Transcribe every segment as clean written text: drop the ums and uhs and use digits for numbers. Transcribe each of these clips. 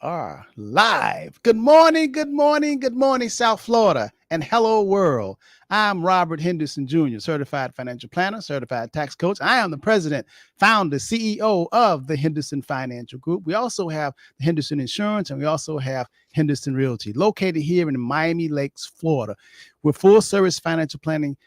Are live. Good morning, good morning, good morning, South Florida, and hello, world. I'm Robert Henderson Jr., certified financial planner, certified tax coach. I am the president, founder, CEO of the Henderson Financial Group. We also have the Henderson Insurance, and we also have Henderson Realty, located here in Miami Lakes, Florida. We're full service financial planning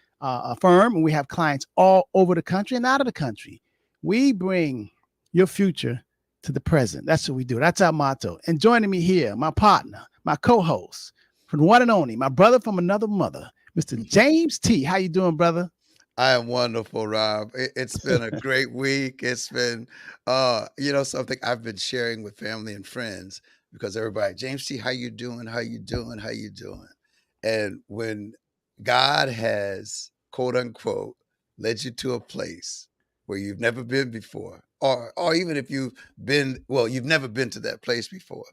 firm, and we have clients all over the country and out of the country. We bring your future to the present. That's what we do. That's our motto. And joining me here, my partner, my co-host, from one and only, my brother from another mother, Mr. James T. How you doing, brother? I am wonderful, Rob. It's been a great week. It's been, something I've been sharing with family and friends because everybody, James T, how you doing? How you doing? How you doing? And when God has, quote unquote, led you to a place where you've never been before, or even if you've been, well, you've never been to that place before,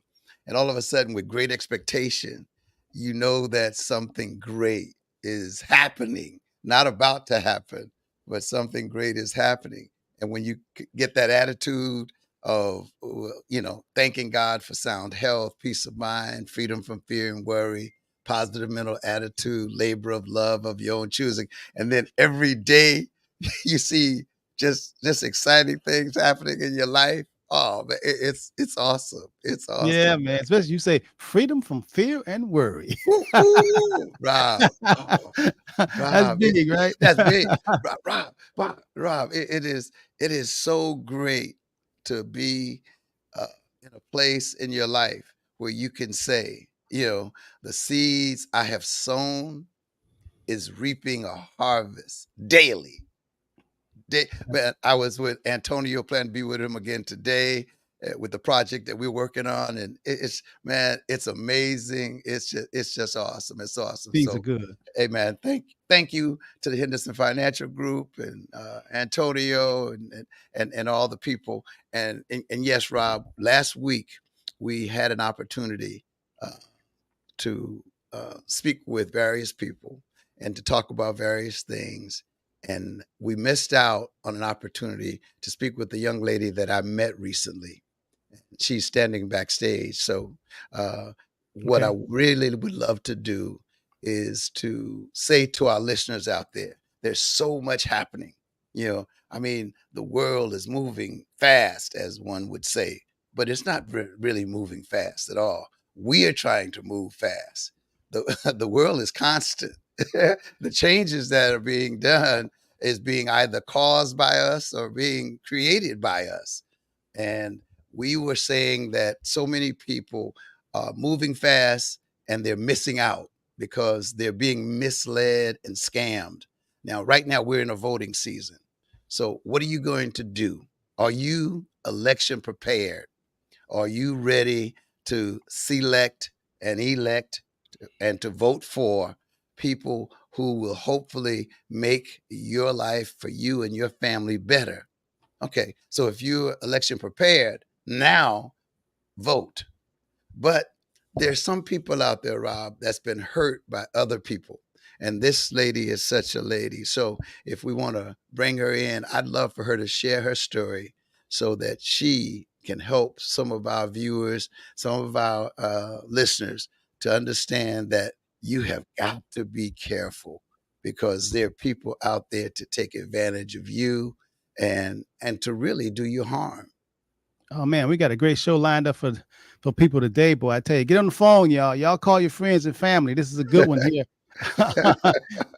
and all of a sudden, with great expectation, you know that something great is happening, not about to happen, but something great is happening. And when you get that attitude of, thanking God for sound health, peace of mind, freedom from fear and worry, positive mental attitude, labor of love of your own choosing, and then every day you see just exciting things happening in your life. Oh man, it's awesome. It's Yeah, awesome, man. Especially you say freedom from fear and worry. Woo, woo, Rob. Oh, That's Rob, big, right? that's big. Rob, it is so great to be uh, in a place in your life where you can say, the seeds I have sown is reaping a harvest daily. Man, I was with Antonio, plan to be with him again today with the project that we're working on, and it's man, it's amazing. It's just awesome. It's awesome. These are So, good. hey man, thank you to the Henderson Financial Group and Antonio and all the people. And yes, Rob, last week we had an opportunity uh, to speak with various people and to talk about various things. And we missed out on an opportunity to speak with the young lady that I met recently. She's standing backstage. So, what I Okay. really would love to do is to say to our listeners out there, there's so much happening. I mean, the world is moving fast, as one would say, but it's not really moving fast at all. We are trying to move fast. The world is constant. The changes that are being done is being either caused by us or being created by us. And we were saying that so many people are moving fast and they're missing out because they're being misled and scammed. Now, right now, we're in a voting season. So, what are you going to do? Are you election prepared? Are you ready to select and elect and to vote for people who will hopefully make your life for you and your family better? Okay, so if you're election prepared, now vote. But there's some people out there, Rob, that's been hurt by other people. And this lady is such a lady. So if we want to bring her in, I'd love for her to share her story so that she can help some of our viewers, some of our listeners to understand that you have got to be careful because there are people out there to take advantage of you and to really do you harm. Oh man, we got a great show lined up for people today, boy. I tell you, get on the phone, y'all. Y'all call your friends and family. This is a good one here.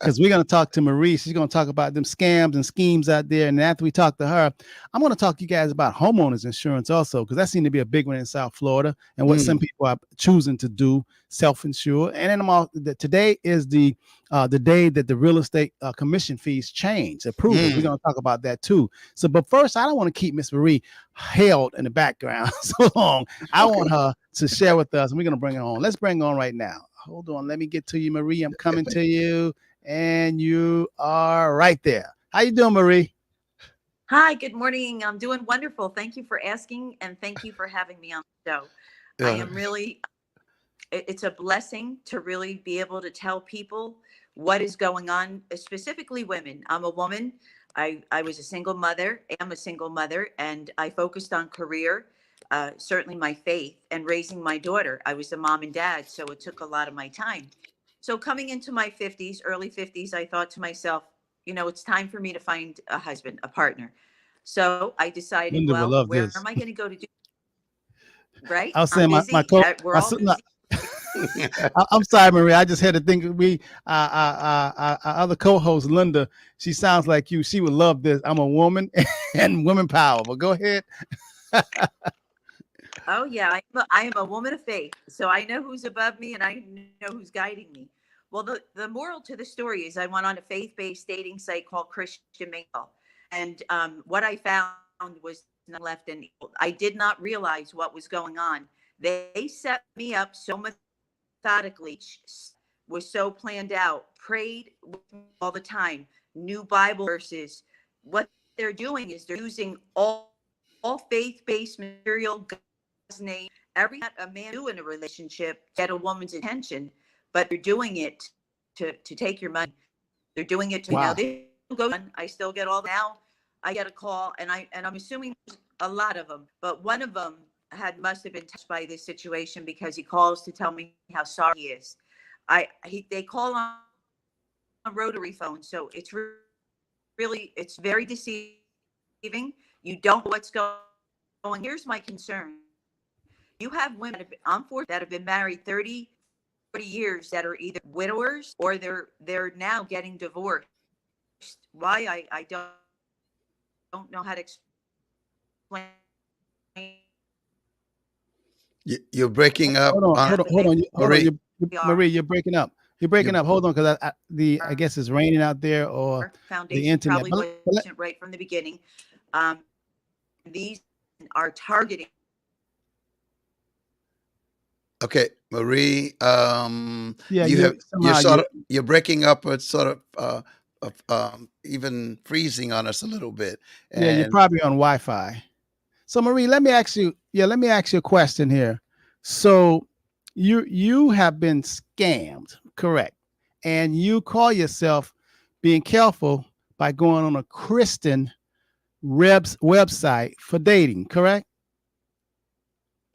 Because we're going to talk to Marie. She's going to talk about them scams and schemes out there. And after we talk to her, I'm going to talk to you guys about homeowners insurance also, because that seems to be a big one in South Florida and what some Mm, people are choosing to do, self-insure. And then today is the day that the real estate commission fees change, approval. We're mm. going to talk about that too. So, but first, I don't want to keep Miss Marie held in the background so long. I want Okay. her to share with us, and we're going to bring her on. Let's bring her on right now. Hold on. Let me get to you, Marie. I'm coming to you, and you are right there. How you doing, Marie? Hi, good morning. I'm doing wonderful. Thank you for asking and thank you for having me on the show. I Uh, am really, it's a blessing to really be able to tell people what is going on, specifically women. I'm a woman. I was a single mother, am a single mother, and I focused on career. certainly my faith and raising my daughter. I was a mom and dad, so it took a lot of my time. So coming into my 50s, early 50s, I thought to myself, it's time for me to find a husband, a partner. So I decided, Linda will well, love where this. am I going to go to do? Right? I was I'm saying busy. We're all no, busy. I'm sorry, Maria. I just had to think. Our other co-host, Linda, she sounds like you. She would love this. I'm a woman and women power. But go ahead. Oh yeah, I am a woman of faith, so I know who's above me and I know who's guiding me. Well, the moral to the story is I went on a faith-based dating site called Christian Mingle, and what I found was not left, and I did not realize what was going on. They set me up so methodically, was so planned out, prayed with me all the time, new Bible verses. What they're doing is they're using all faith-based material, God's name, every a man do in a relationship, get a woman's attention, but they're doing it to take your money. They're doing it to now. Wow. They go on. I still get all now. I get a call, and I'm assuming a lot of them, but one of them must have been touched by this situation because he calls to tell me how sorry he is. They call on rotary phone, so it's very deceiving. You don't know what's going on. Here's my concern. You have women that have been married 30, 40 years that are either widowers or they're now getting divorced. Why I don't know how to explain. You're breaking up Hold on. on Hold on. Marie. Marie, you're breaking up. You're breaking up. Hold on, because I guess it's raining out there or the Foundation internet. probably wasn't right from the beginning. These are targeting. Okay, Marie. Yeah, You're breaking up. It's sort of even freezing on us a little bit. Yeah, you're probably on Wi-Fi. So Marie, let me ask you a question here. So you have been scammed, correct? And you call yourself being careful by going on a Christian website for dating, correct?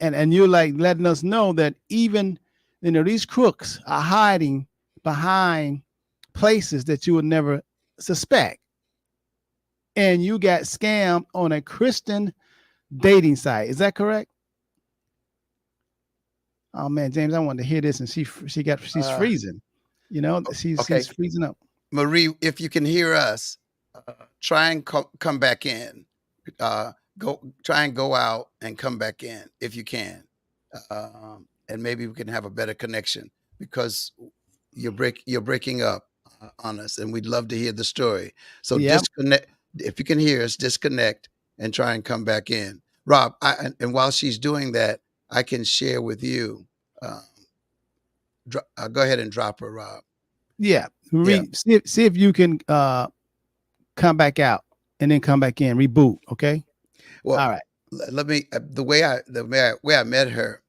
And you're like letting us know that even these crooks are hiding behind places that you would never suspect. And you got scammed on a Christian dating site. Is that correct? Oh man, James, I wanted to hear this, and she's freezing. She's freezing up. Marie, if you can hear us, try and come back in. Try and go out and come back in if you can, and maybe we can have a better connection because you're breaking up on us, and we'd love to hear the story. So disconnect if you can hear us. Disconnect and try and come back in, Rob. And while she's doing that, I can share with you. Go ahead and drop her, Rob. Yeah, Marie, see if you can come back out and then come back in, reboot. Okay. Well, all right. Let me the way I met her.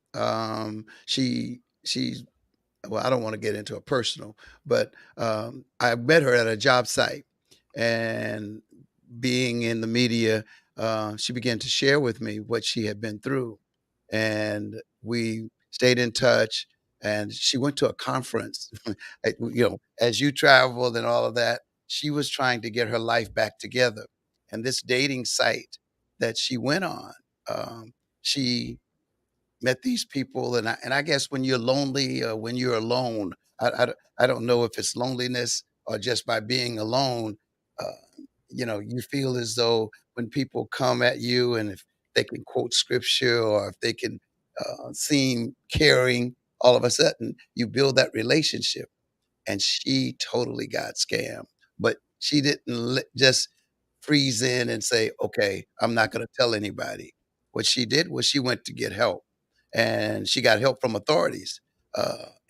She's well, I don't want to get into a personal, but I met her at a job site, and being in the media, she began to share with me what she had been through, and we stayed in touch. And she went to a conference, as you traveled and all of that. She was trying to get her life back together, and this dating site that she went on, she met these people, and I guess when you're lonely or when you're alone, I don't know if it's loneliness or just by being alone, you feel as though when people come at you and if they can quote scripture or if they can seem caring, all of a sudden you build that relationship. And she totally got scammed, but she didn't just freeze in and say, okay, I'm not going to tell anybody. What she did was she went to get help, and she got help from authorities.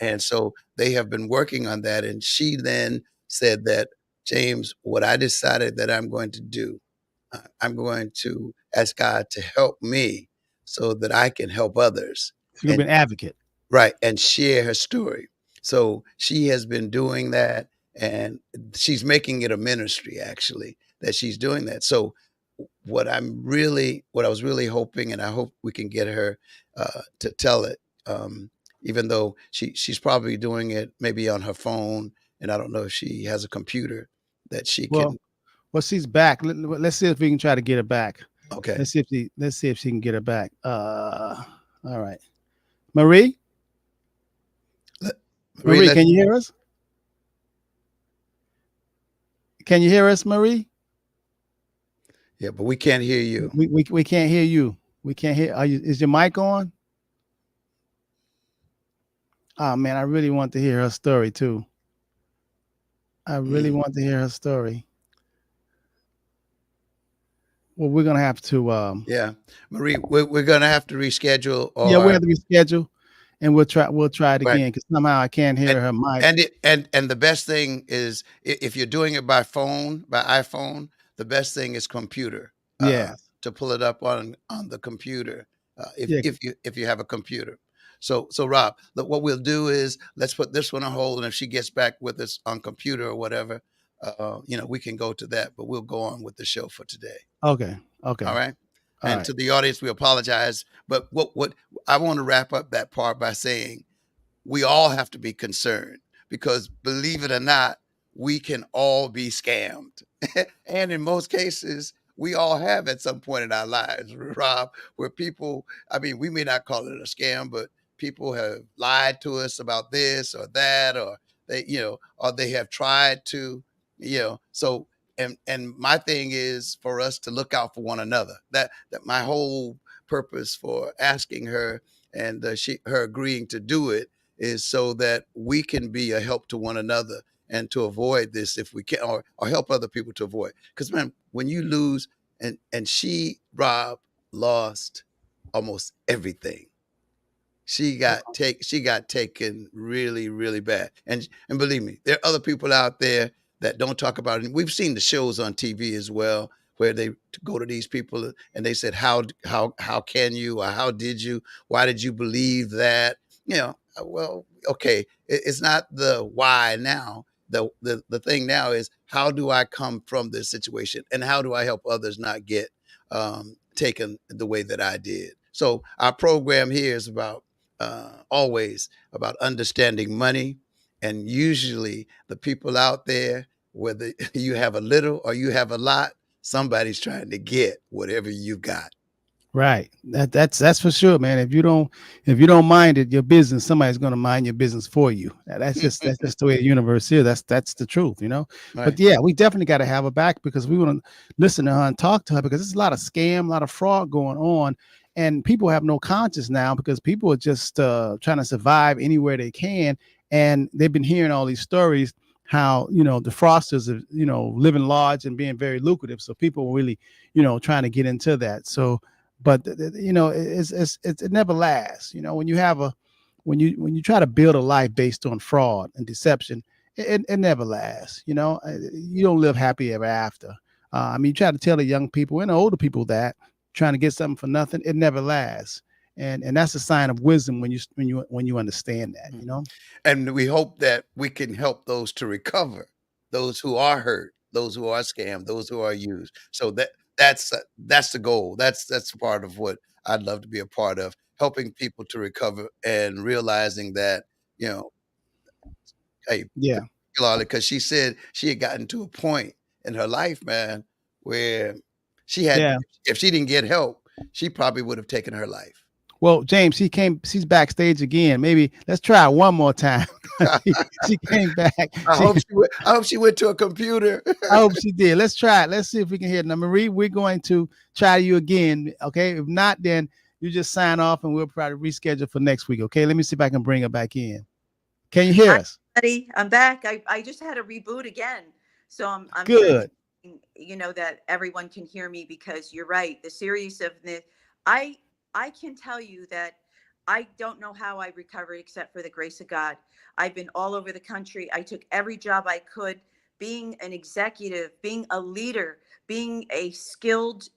And so they have been working on that. And she then said that, James, what I decided that I'm going to do, I'm going to ask God to help me so that I can help others. She's going to be an advocate. Right. And share her story. So she has been doing that, and she's making it a ministry, actually, that she's doing that. So what I was really hoping, and I hope we can get her to tell it, even though she's probably doing it maybe on her phone, and I don't know if she has a computer that she Well, can. she's back. Let's see if we can try to get her back. Okay, Let's see if she can get her back. All right, Marie, Let- Marie, let can you hear us? Can you hear us, Marie? yeah, but we can't hear you. We can't hear you. We can't hear. Is your mic on? Oh man, I really want to hear her story too. I really Mm, want to hear her story. Well, we're gonna have to. yeah, Marie, we're gonna have to reschedule, Yeah, we or have to reschedule, and we'll try. We'll try it right. again because somehow I can't And hear her mic. and the best thing is, if you're doing it by phone, by iPhone, the best thing is computer, Yes. to pull it up on the computer, Yeah. if you have a computer. So Rob, look, what we'll do is, let's put this one on hold, and if she gets back with us on computer or whatever, we can go to that, but we'll go on with the show for today. Okay. Okay. All right. All And right. to the audience, we apologize, but what I want to wrap up that part by saying, we all have to be concerned, because believe it or not, we can all be scammed. And in most cases, we all have at some point in our lives, Rob, where people, I mean, we may not call it a scam, but people have lied to us about this or that, or or they have tried to, so, and my thing is for us to look out for one another. That my whole purpose for asking her, and her agreeing to do it, is so that we can be a help to one another, and to avoid this if we can, or help other people to avoid. Because man, when you lose, and Rob, lost almost everything. She got taken really, really bad. And believe me, there are other people out there that don't talk about it. We've seen the shows on TV as well, where they go to these people and they said, how can you, or how did you, why did you believe that? Well, okay, it's not the why now. The thing now is, how do I come from this situation, and how do I help others not get taken the way that I did? So our program here is about, always about understanding money. And usually the people out there, whether you have a little or you have a lot, somebody's trying to get whatever you got. Right. That's for sure, man. If you don't mind it, your business, somebody's gonna mind your business for you. That's just the way the universe is. That's the truth. But Right. yeah, we definitely got to have her back because we want to listen to her and talk to her because there's a lot of scam, a lot of fraud going on, and people have no conscience now because people are just trying to survive anywhere they can, and they've been hearing all these stories how the frosters are living large and being very lucrative. So people are really trying to get into that. So but it never lasts. When you have when you try to build a life based on fraud and deception, it never lasts. You don't live happy ever after. I mean, you try to tell the young people and the older people that trying to get something for nothing, it never lasts. And that's a sign of wisdom when you understand that. And we hope that we can help those to recover, those who are hurt, those who are scammed, those who are used. So that's the goal. That's part of what I'd love to be a part of, helping people to recover and realizing that, you know, hey, Yeah. particularly because she said she had gotten to a point in her life, man, where Yeah. if she didn't get help, she probably would have taken her life. Well, James, she's backstage again. Maybe let's try it one more time. she came back. I hope she went to a computer. I hope she did. Let's try it. Let's see if we can hear it. Now, Marie, we're going to try you again. Okay. If not, then you just sign off and we'll probably reschedule for next week. Okay. Let me see if I can bring her back in. Can you hear Hi, us? buddy. I'm back. I just had a reboot again. So I'm Good. hearing, that everyone can hear me because you're right. The seriousness, I can tell you that I don't know how I recovered except for the grace of God. I've been all over the country. I took every job I could, being an executive, being a leader, being a skilled,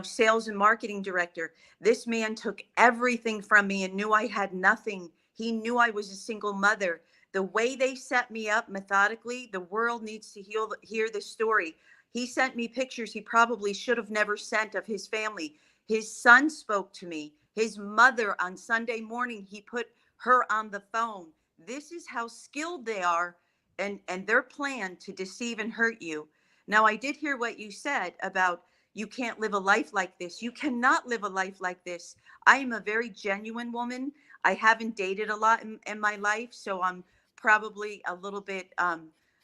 sales and marketing director. This man took everything from me and knew I had nothing. He knew I was a single mother. The way they set me up methodically, the world needs to hear the story. He sent me pictures he probably should have never sent of his family. His son spoke to me. His mother on Sunday morning, he put her on the phone. This is how skilled they are and their plan to deceive and hurt you. Now, I did hear what you said about you can't live a life like this. You cannot live a life like this. I am a very genuine woman. I haven't dated a lot in my life, so I'm probably a little bit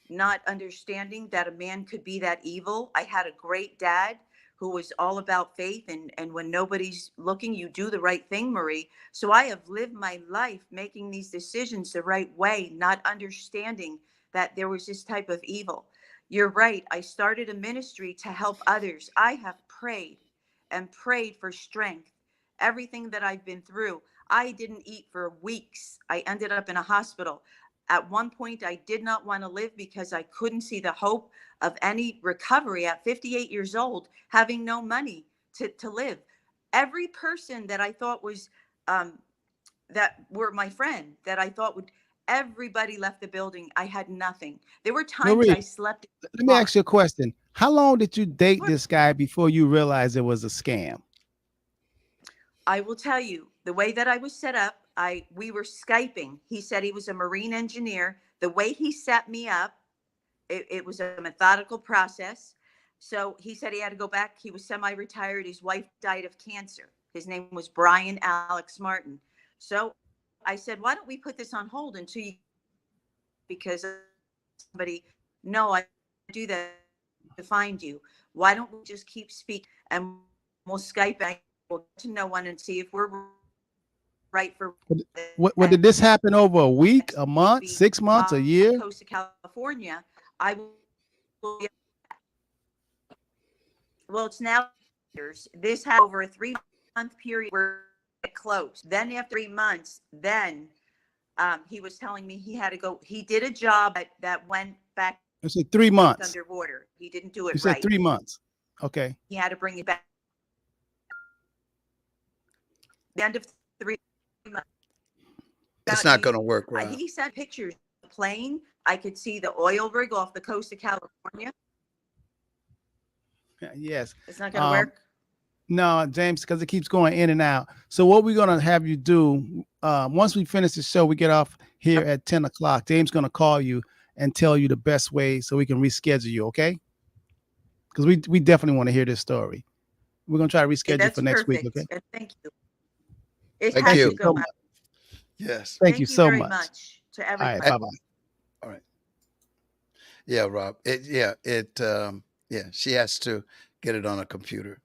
not understanding that a man could be that evil. I had a great dad who was all about faith, and when nobody's looking, you do the right thing, Marie. So I have lived my life making these decisions the right way, not understanding that there was this type of evil. You're right. I started a ministry to help others. I have prayed and prayed for strength. Everything that I've been through, I didn't eat for weeks. I ended up in a hospital. At one point, I did not want to live because I couldn't see the hope of any recovery at 58 years old, having no money to live. Every person that I thought was, that were my friend, that I thought would, everybody left the building. I had nothing. There were times Marie, I slept. let me ask you a question. How long did you date this guy before you realized it was a scam? I will tell you the way that I was set up. We were Skyping. He said he was a marine engineer. The way he set me up, it was a methodical process. So he said he had to go back. He was semi-retired. His wife died of cancer. His name was Brian Alex Martin. So I said, why don't we put this on hold until you, because somebody, no, I do that to find you. Why don't we just keep speaking and we'll Skype and we'll get to know one and see if we're right for what did this happen over a week, a month, 6 months, a year? Coast of California. I will. Well, it's now years. This had over a 3-month period where it closed. Then after 3 months, then he was telling me he had to go. He did a job that went back. I said 3 months Underwater. He didn't do it you right. said 3 months. Okay. He had to bring it back. The end of 3 months. It's not going to work, Rob. He sent pictures of the plane. I could see the oil rig off the coast of California. Yes. It's not going to work. No, James, because it keeps going in and out. So what we're going to have you do, once we finish the show, we get off here at 10 o'clock. James going to call you and tell you the best way so we can reschedule you, okay? Because we definitely want to hear this story. We're going to try to reschedule for next week, okay? And thank you. It Thank has you to go out. Yes. Thank you so very much. to All everybody. right, bye-bye. All right. Yeah, Rob. She has to get it on a computer.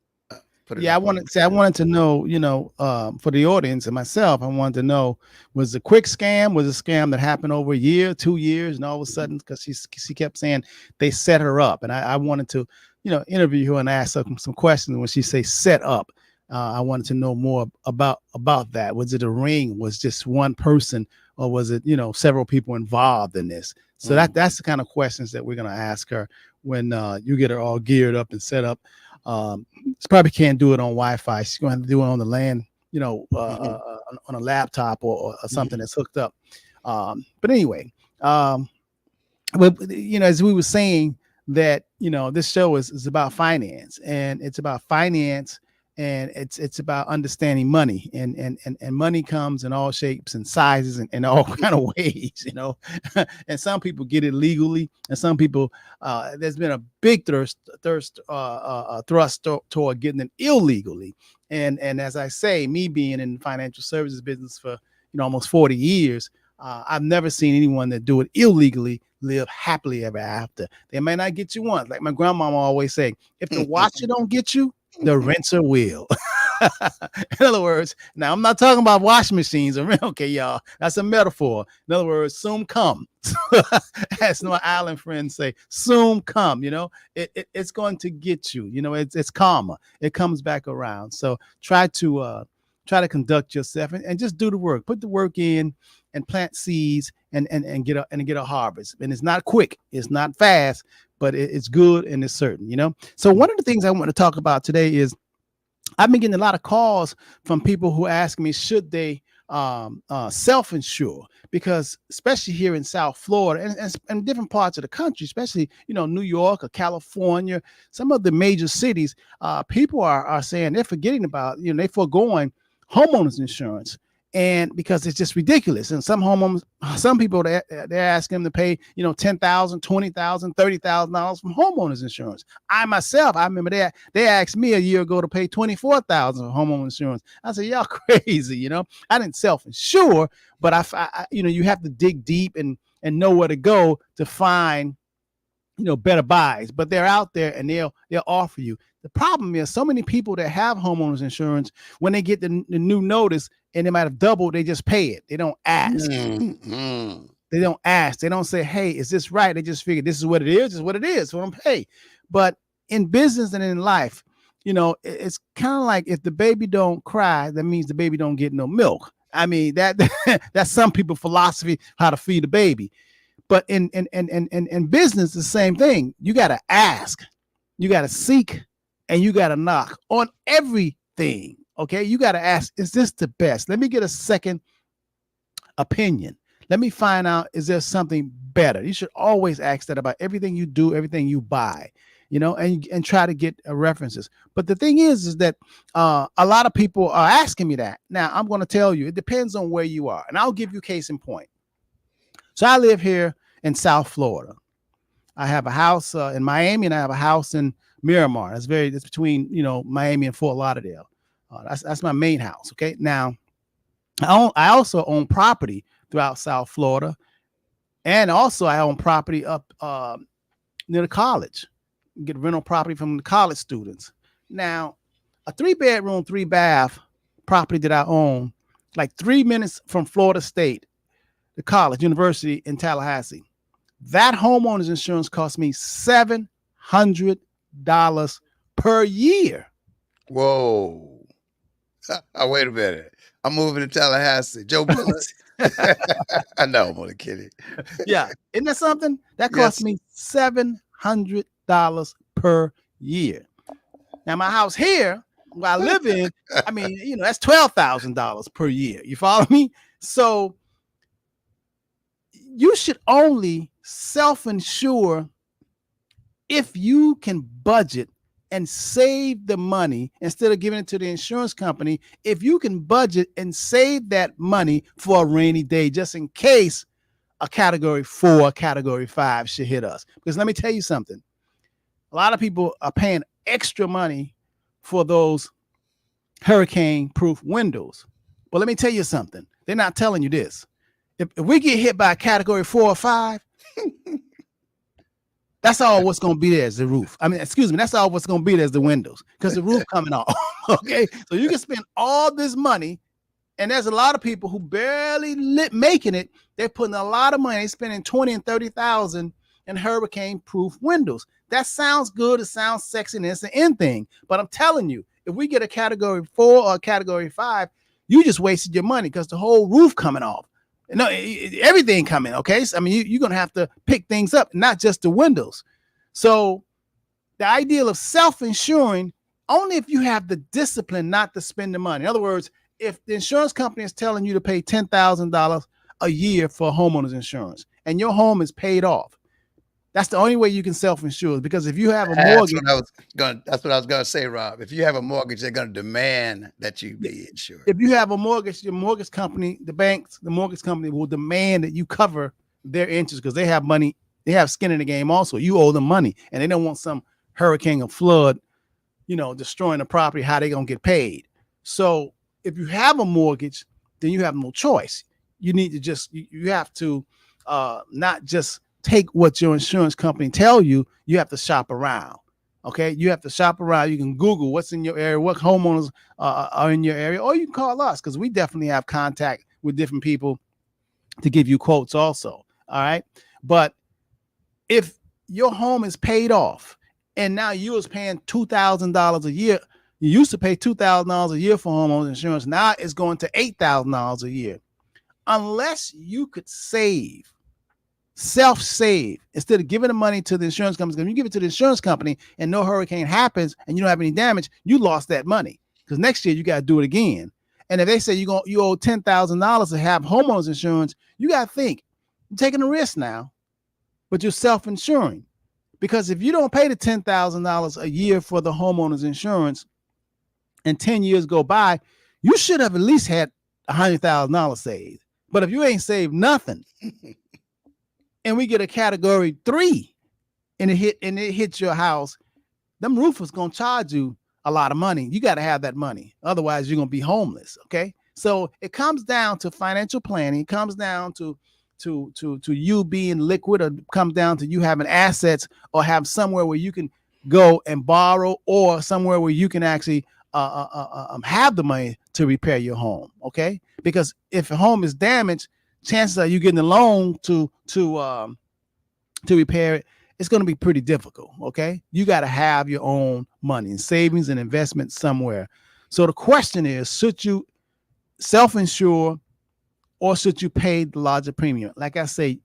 Put it Yeah, I up on wanted to know, for the audience and myself, I wanted to know, was it a quick scam? Was it a scam that happened over a year, 2 years, and all of a sudden, because she kept saying they set her up, and I wanted to, interview her and ask her some questions. When she say set up, I wanted to know more about that. Was it a ring? Was just one person, or was it, several people involved in this? So that's the kind of questions that we're gonna ask her when you get her all geared up and set up. She probably can't do it on Wi-Fi. She's gonna have to do it on the LAN, on a laptop or something that's hooked up. But anyway, as we were saying that, this show is about finance, and it's about finance, and it's about understanding money, and money comes in all shapes and sizes and all kind of ways, and some people get it legally, and some people, there's been a big thrust toward getting it illegally. And as I say, me being in the financial services business for, almost 40 years, I've never seen anyone that do it illegally live happily ever after. They may not get you once. Like my grandmama always say, if the washer don't get you, the rinser will. In other words, now I'm not talking about washing machines. Okay, y'all, that's a metaphor. In other words, soon come. As my island friends say, soon come. It's going to get you. It's karma. It comes back around. So try to conduct yourself and just do the work. Put the work in and plant seeds and get a harvest. And it's not quick. It's not fast, but it's good and it's certain. So one of the things I want to talk about today is I've been getting a lot of calls from people who ask me, should they self-insure, because especially here in South Florida and different parts of the country, especially, New York or California, some of the major cities, people are saying they're forgetting about, they foregoing homeowners insurance. And because it's just ridiculous. And some people, they're asking them to pay, $10,000, $20,000, $30,000 from homeowners insurance. I remember they asked me a year ago to pay $24,000 for homeowners insurance. I said, y'all crazy, I didn't self-insure, but I you have to dig deep and know where to go to find, better buys. But they're out there and they'll offer you. The problem is so many people that have homeowners insurance, when they get the new notice and they might have doubled, they just pay it. They don't ask. Mm-hmm. They don't ask. They don't say, hey, is this right? They just figure this is what it is. This is what it is. So I'm pay. But in business and in life, it's kind of like if the baby don't cry, that means the baby don't get no milk. I mean, that's some people's philosophy, how to feed a baby. But in business, the same thing. You got to ask, you got to seek, and you got to knock on everything. Okay, you got to ask, is this the best? Let me get a second opinion. Let me find out, is there something better? You should always ask that about everything you do, everything you buy, and try to get references. But the thing is that a lot of people are asking me that. Now, I'm going to tell you, it depends on where you are. And I'll give you case in point. So I live here in South Florida. I have a house in Miami, and I have a house in Miramar. It's between, Miami and Fort Lauderdale. That's my main house. Okay. Now, I also own property throughout South Florida, and also I own property up near the college. Get rental property from the college students. Now, a 3-bedroom, 3-bath property that I own, like 3 minutes from Florida State, the college, university in Tallahassee. That homeowners insurance cost me $700 per year. Whoa. Wait a minute. I'm moving to Tallahassee. Joe Billis. I know, I'm only kidding. Yeah. Isn't that something? That cost me $700 per year. Now, my house here, where I live in, I mean, that's $12,000 per year. You follow me? So you should only self-insure if you can budget and save the money instead of giving it to the insurance company. If you can budget and save that money for a rainy day, just in case a category 4, category 5 should hit us. Because let me tell you something. A lot of people are paying extra money for those hurricane-proof windows. But let me tell you something. They're not telling you this. If we get hit by a category 4 or 5, that's all what's going to be there is the roof. That's all what's going to be there is the windows, because the roof coming off. Okay. So you can spend all this money, and there's a lot of people who barely making it. They're putting a lot of money. They're spending $20,000 and $30,000 in hurricane-proof windows. That sounds good. It sounds sexy, and it's the end thing. But I'm telling you, if we get a category 4 or a category 5, you just wasted your money because the whole roof coming off. No, everything coming. Okay. So, you're going to have to pick things up, not just the windows. So the idea of self-insuring, only if you have the discipline not to spend the money. In other words, if the insurance company is telling you to pay $10,000 a year for homeowners insurance and your home is paid off, that's the only way you can self-insure. Because if you have a mortgage, that's what I was going to say, Rob. If you have a mortgage, they're going to demand that you be insured. If you have a mortgage, your mortgage company, the mortgage company will demand that you cover their interest, because they have money. They have skin in the game also. You owe them money, and they don't want some hurricane or flood, destroying the property. How they going to get paid? So if you have a mortgage, then you have no choice. You need to you have to not just take what your insurance company tell you. You have to shop around. Okay. You have to shop around. You can Google what's in your area, what homeowners are in your area, or you can call us, because we definitely have contact with different people to give you quotes also. All right. But if your home is paid off and now you was paying $2,000 a year, you used to pay $2,000 a year for homeowners insurance. Now it's going to $8,000 a year. Unless you could self-save, instead of giving the money to the insurance company. When you give it to the insurance company and no hurricane happens and you don't have any damage, you lost that money, because next year you got to do it again. And if they say you owe $10,000 to have homeowners insurance, you got to think you're taking a risk now, but you're self-insuring. Because if you don't pay the $10,000 a year for the homeowners insurance and 10 years go by, you should have at least had $100,000 saved. But if you ain't saved nothing and we get a category 3 and it hits your house, them roofers going to charge you a lot of money. You got to have that money. Otherwise, you're going to be homeless. Okay. So it comes down to financial planning. It comes down to you being liquid, or comes down to you having assets, or have somewhere where you can go and borrow, or somewhere where you can actually have the money to repair your home. Okay. Because if a home is damaged, chances are you getting a loan to repair it, it's going to be pretty difficult. Okay. You got to have your own money and savings and investment somewhere. So the question is, should you self-insure or should you pay the larger premium? Like I say,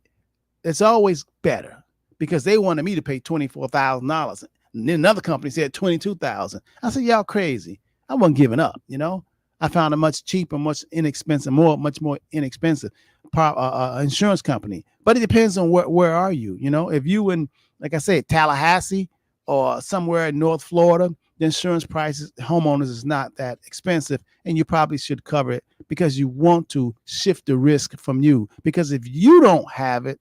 it's always better, because they wanted me to pay $24,000. And then another company said $22,000. I said, y'all crazy. I wasn't giving up. I found a much cheaper, much more inexpensive insurance company. But it depends on where are you. If you in, like I said, Tallahassee or somewhere in North Florida, the insurance prices, homeowners, is not that expensive, and you probably should cover it, because you want to shift the risk from you. Because if you don't have it,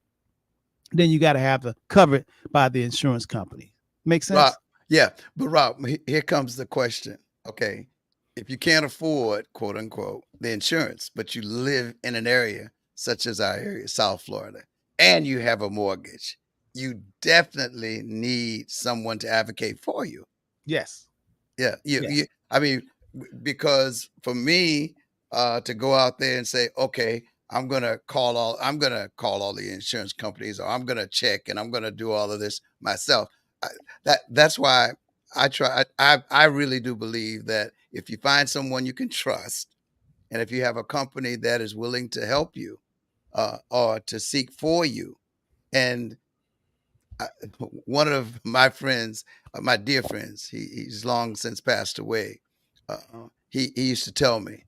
then you got to have to cover it by the insurance company. Make sense? Rob, yeah, but Rob, here comes the question. Okay, if you can't afford, quote unquote, the insurance, but you live in an area such as our area, South Florida, and you have a mortgage, you definitely need someone to advocate for you. Yes. Yeah. Yes. I mean, because for me to go out there and say, okay, I'm gonna call all the insurance companies, or I'm gonna check and I'm gonna do all of this myself. That's why I try. I really do believe that if you find someone you can trust, and if you have a company that is willing to help you or to seek for you, and one of my friends, my dear friends, he's long since passed away. He used to tell me,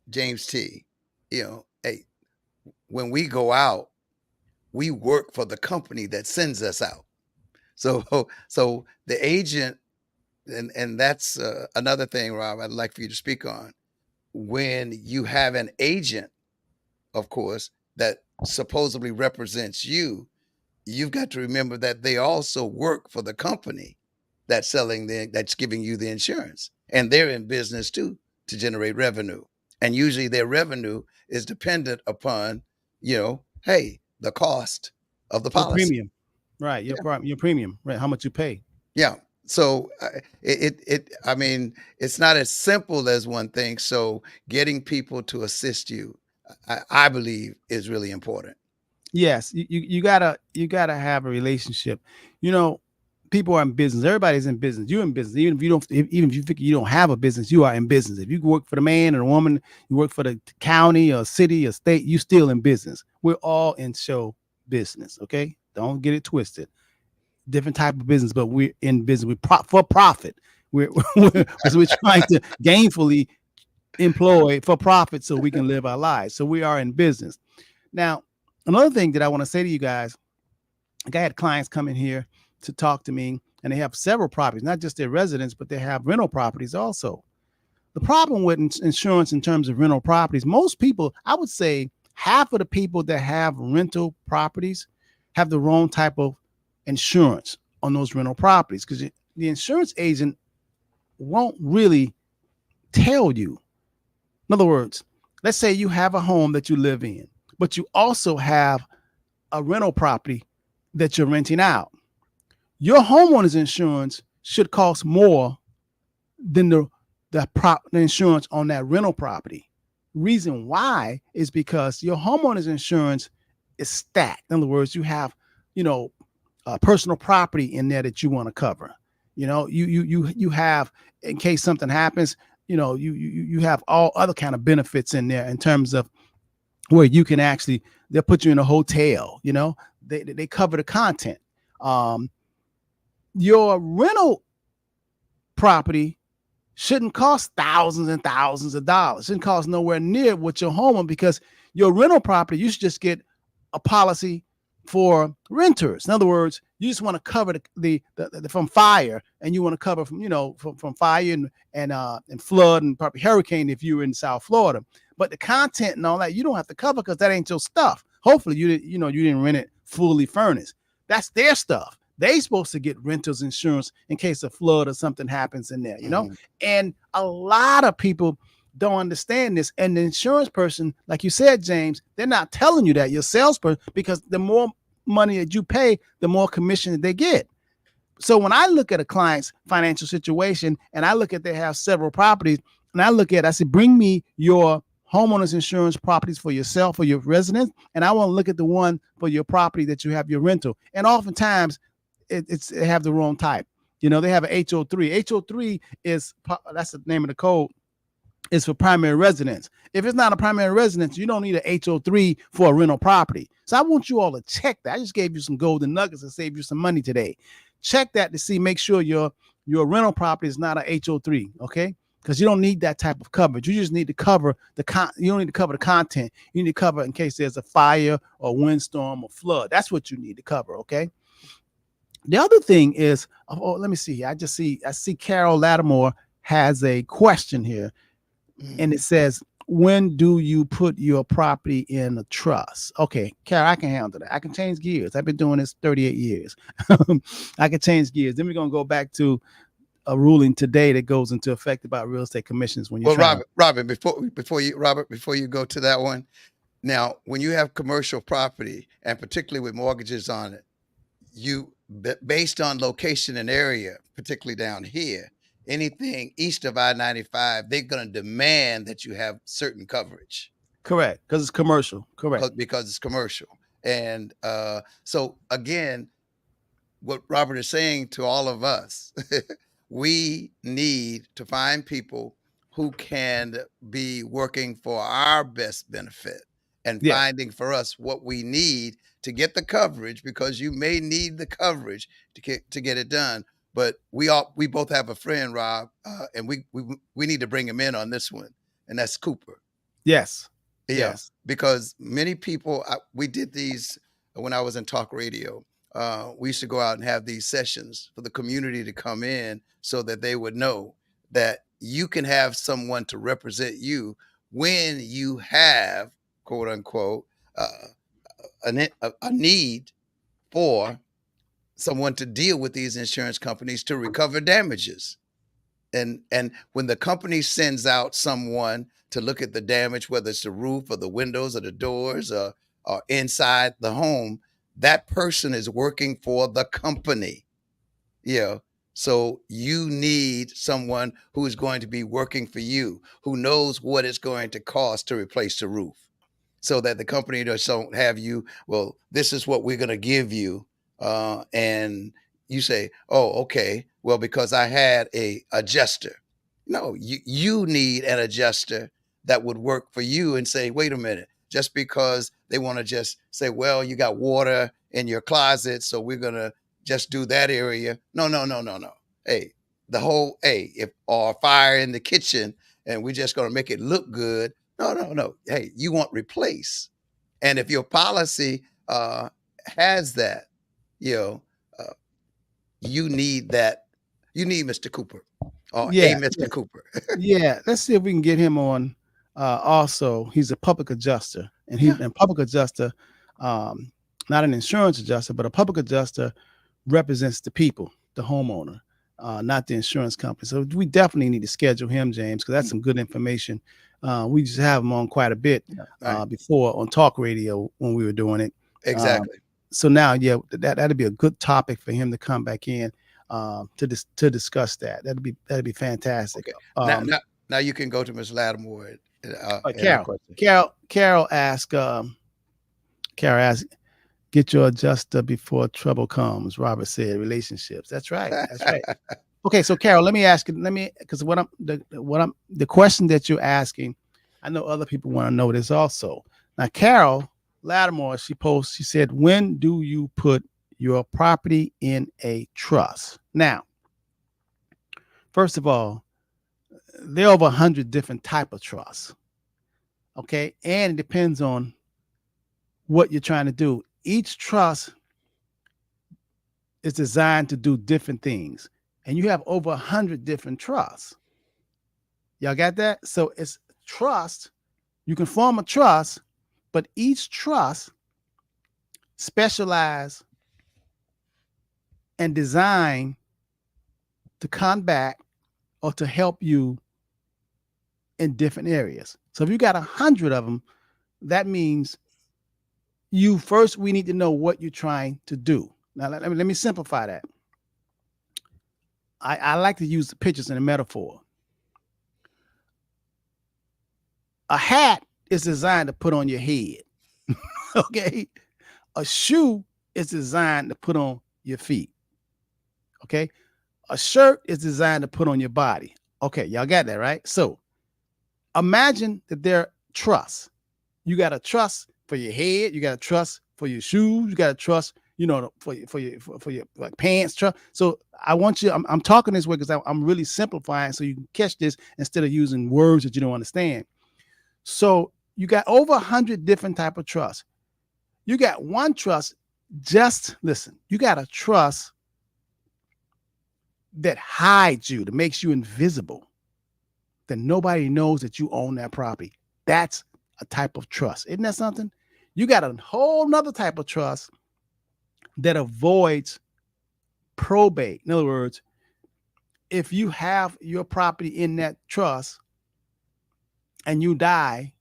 James T, hey, when we go out, we work for the company that sends us out. So the agent, and that's another thing, Rob, I'd like for you to speak on. When you have an agent, of course, that supposedly represents you, you've got to remember that they also work for the company that's giving you the insurance, and they're in business too to generate revenue. And usually their revenue is dependent upon, hey, the cost of the Your policy. premium. Right. Your premium, right? How much you pay. Yeah. So I mean, it's not as simple as one thing. So getting people to assist you, I believe, is really important. Yes, you gotta have a relationship. People are in business. Everybody's in business. You're in business. Even if you think you don't have a business, you are in business. If you work for the man or the woman, you work for the county or city or state, you still in business. We're all in show business. Okay, don't get it twisted. Different type of business, but we're in business. We're for profit. We're trying to gainfully employ for profit so we can live our lives. So we are in business. Now, another thing that I want to say to you guys, like I had clients come in here to talk to me, and they have several properties, not just their residence, but they have rental properties also. The problem with insurance in terms of rental properties, most people, I would say half of the people that have rental properties have the wrong type of insurance on those rental properties, because the insurance agent won't really tell you. In other words, let's say you have a home that you live in, but you also have a rental property that you're renting out. Your homeowner's insurance should cost more than the insurance on that rental property. Reason why is because your homeowner's insurance is stacked. In other words, you have, personal property in there that you want to cover. You have, in case something happens, you have all other kind of benefits in there in terms of where you can actually, they'll put you in a hotel, they cover the content. Your rental property shouldn't cost thousands and thousands of dollars. Shouldn't cost nowhere near what your homeowner, because your rental property, you should just get a policy for renters. In other words, you just want to cover the from fire, and you want to cover from, from fire and flood and probably hurricane if you're in South Florida. But the content and all that, you don't have to cover, because that ain't your stuff. Hopefully you didn't rent it fully furnished. That's their stuff. They supposed to get renters insurance in case a flood or something happens in there, And a lot of people don't understand this. And the insurance person, like you said, James, they're not telling you that, your salesperson, because the more money that you pay, the more commission that they get. So when I look at a client's financial situation, and I look at they have several properties, and I say, bring me your homeowners insurance properties for yourself or your residence, and I want to look at the one for your property that you have your rental. And oftentimes it have the wrong type. They have an HO3. HO3 that's the name of the code. Is for primary residence. If it's not a primary residence, you don't need an HO3 for a rental property. So I want you all to check that. I just gave you some golden nuggets to save you some money today. Check that to see, make sure your rental property is not a HO3, okay? Because you don't need that type of coverage. You just need to cover you don't need to cover the content. You need to cover in case there's a fire or windstorm or flood. That's what you need to cover, okay? The other thing is, let me see. I see Carol Lattimore has a question here. And it says, when do you put your property in a trust? Okay, Carol, I can handle that. I can change gears. I've been doing this 38 years. I can change gears. Then we're going to go back to a ruling today that goes into effect about real estate commissions. When you're Robert, before you go to that one, now, when you have commercial property, and particularly with mortgages on it, based on location and area, particularly down here, anything east of I-95, they're going to demand that you have certain coverage. Correct, because it's commercial. Correct. Because it's commercial. And so, again, what Robert is saying to all of us, we need to find people who can be working for our best benefit and finding for us what we need to get the coverage, because you may need the coverage to get it done. But we both have a friend, Rob, and we need to bring him in on this one, and that's Cooper. Yes. Yeah, yes. Because many people, we did these when I was in talk radio. We used to go out and have these sessions for the community to come in so that they would know that you can have someone to represent you when you have, quote unquote, a need for someone to deal with these insurance companies to recover damages. And when the company sends out someone to look at the damage, whether it's the roof or the windows or the doors or inside the home, that person is working for the company. So you need someone who is going to be working for you, who knows what it's going to cost to replace the roof, so that the company just don't have you, well, this is what we're going to give you. And you say, oh, okay, well, because I had a adjuster. No, you need an adjuster that would work for you and say, wait a minute, just because they want to just say, well, you got water in your closet, so we're going to just do that area. No. Hey, if or fire in the kitchen and we're just going to make it look good. No. Hey, you want replace. And if your policy has that, you need that. You need Mr. Cooper or Mr. Cooper. Yeah. Let's see if we can get him on. Also, he's a public adjuster, and he's a public adjuster, not an insurance adjuster, but a public adjuster represents the people, the homeowner, not the insurance company. So we definitely need to schedule him, James, because that's some good information. We just have him on quite a bit before on talk radio when we were doing it. Exactly. So now, that'd be a good topic for him to come back in to discuss that. That'd be fantastic. Okay. Now you can go to Ms. Lattimore. Carol asked, get your adjuster before trouble comes. Robert said, relationships. That's right. That's right. Okay, so Carol, let me ask you. Because the question that you're asking, I know other people want to know this also. Now, Carol Lattimore, she said, when do you put your property in a trust? Now, first of all, there are over 100 different type of trusts. Okay. And it depends on what you're trying to do. Each trust is designed to do different things. And you have over 100 different trusts. Y'all got that? So it's trust. You can form a trust, but each trust specialize and design to combat or to help you in different areas. So if you got 100 of them, that means we need to know what you're trying to do. Now, let me simplify that. I like to use the pictures and a metaphor. A hat is designed to put on your head. Okay. A shoe is designed to put on your feet. Okay. A shirt is designed to put on your body. Okay. Y'all got that, right? So imagine that they're trusts. You got a trust for your head. You got a trust for your shoes. You got a trust, for your like pants trust. So I want you, I'm talking this way because I'm really simplifying so you can catch this instead of using words that you don't understand. So you got over 100 different type of trusts. You got one trust. Just listen, you got a trust that hides you, that makes you invisible, that nobody knows that you own that property. That's a type of trust. Isn't that something? You got a whole nother type of trust that avoids probate. In other words, if you have your property in that trust and you die,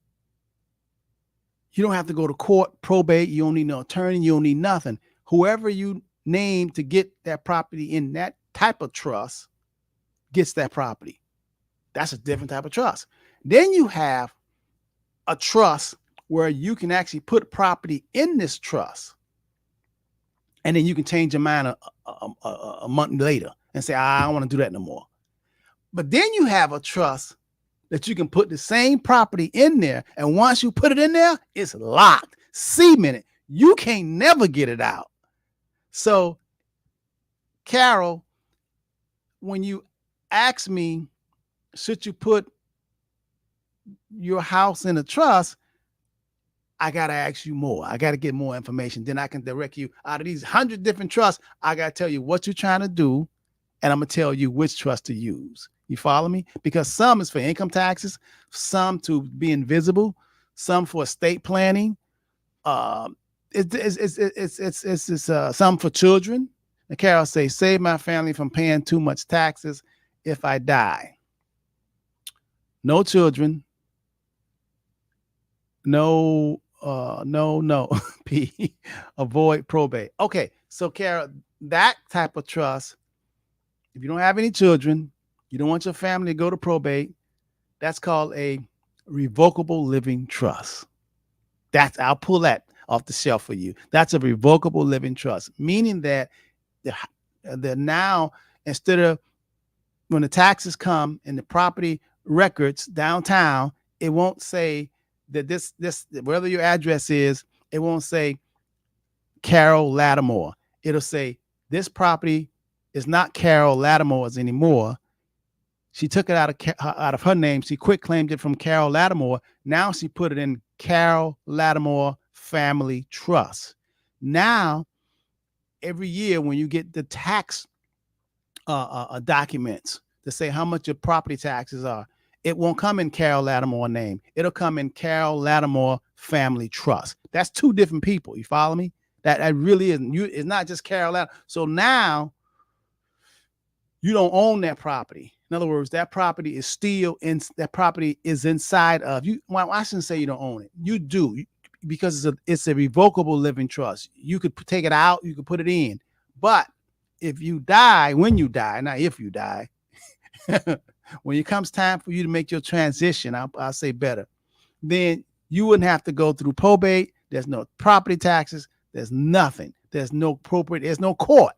you don't have to go to court, probate. You don't need no attorney. You don't need nothing. Whoever you name to get that property in that type of trust gets that property. That's a different type of trust. Then you have a trust where you can actually put property in this trust, and then you can change your mind a month later and say, I don't want to do that no more. But then you have a trust that you can put the same property in there, and once you put it in there, it's locked, cemented. You can't never get it out. So, Carol, when you ask me, should you put your house in a trust, I got to ask you more. I got to get more information. Then I can direct you out of these 100 different trusts. I got to tell you what you're trying to do, and I'm going to tell you which trust to use. You follow me? Because some is for income taxes, some to be invisible, some for estate planning. It's some for children. And Carol say, save my family from paying too much taxes if I die. No children. No. P. Avoid probate. Okay, so Carol, that type of trust, if you don't have any children, you don't want your family to go to probate, that's called a revocable living trust. I'll pull that off the shelf for you. That's a revocable living trust, meaning that the now, instead of when the taxes come and the property records downtown, it won't say that this wherever your address is, it won't say Carol Lattimore. It'll say this property is not Carol Lattimore's anymore. She took it out of her name. She quit claimed it from Carol Lattimore. Now she put it in Carol Lattimore Family Trust. Now, every year when you get the tax documents to say how much your property taxes are, it won't come in Carol Lattimore name. It'll come in Carol Lattimore Family Trust. That's two different people. You follow me? That really isn't. It's not just Carol Lattimore. So now you don't own that property. In other words, that property is still inside of you. Well, I shouldn't say you don't own it. You do, because it's a revocable living trust. You could take it out, you could put it in. But if you die, when you die, not if you die, when it comes time for you to make your transition, I'll say better, then you wouldn't have to go through probate. There's no property taxes. There's nothing. There's no appropriate. There's no court.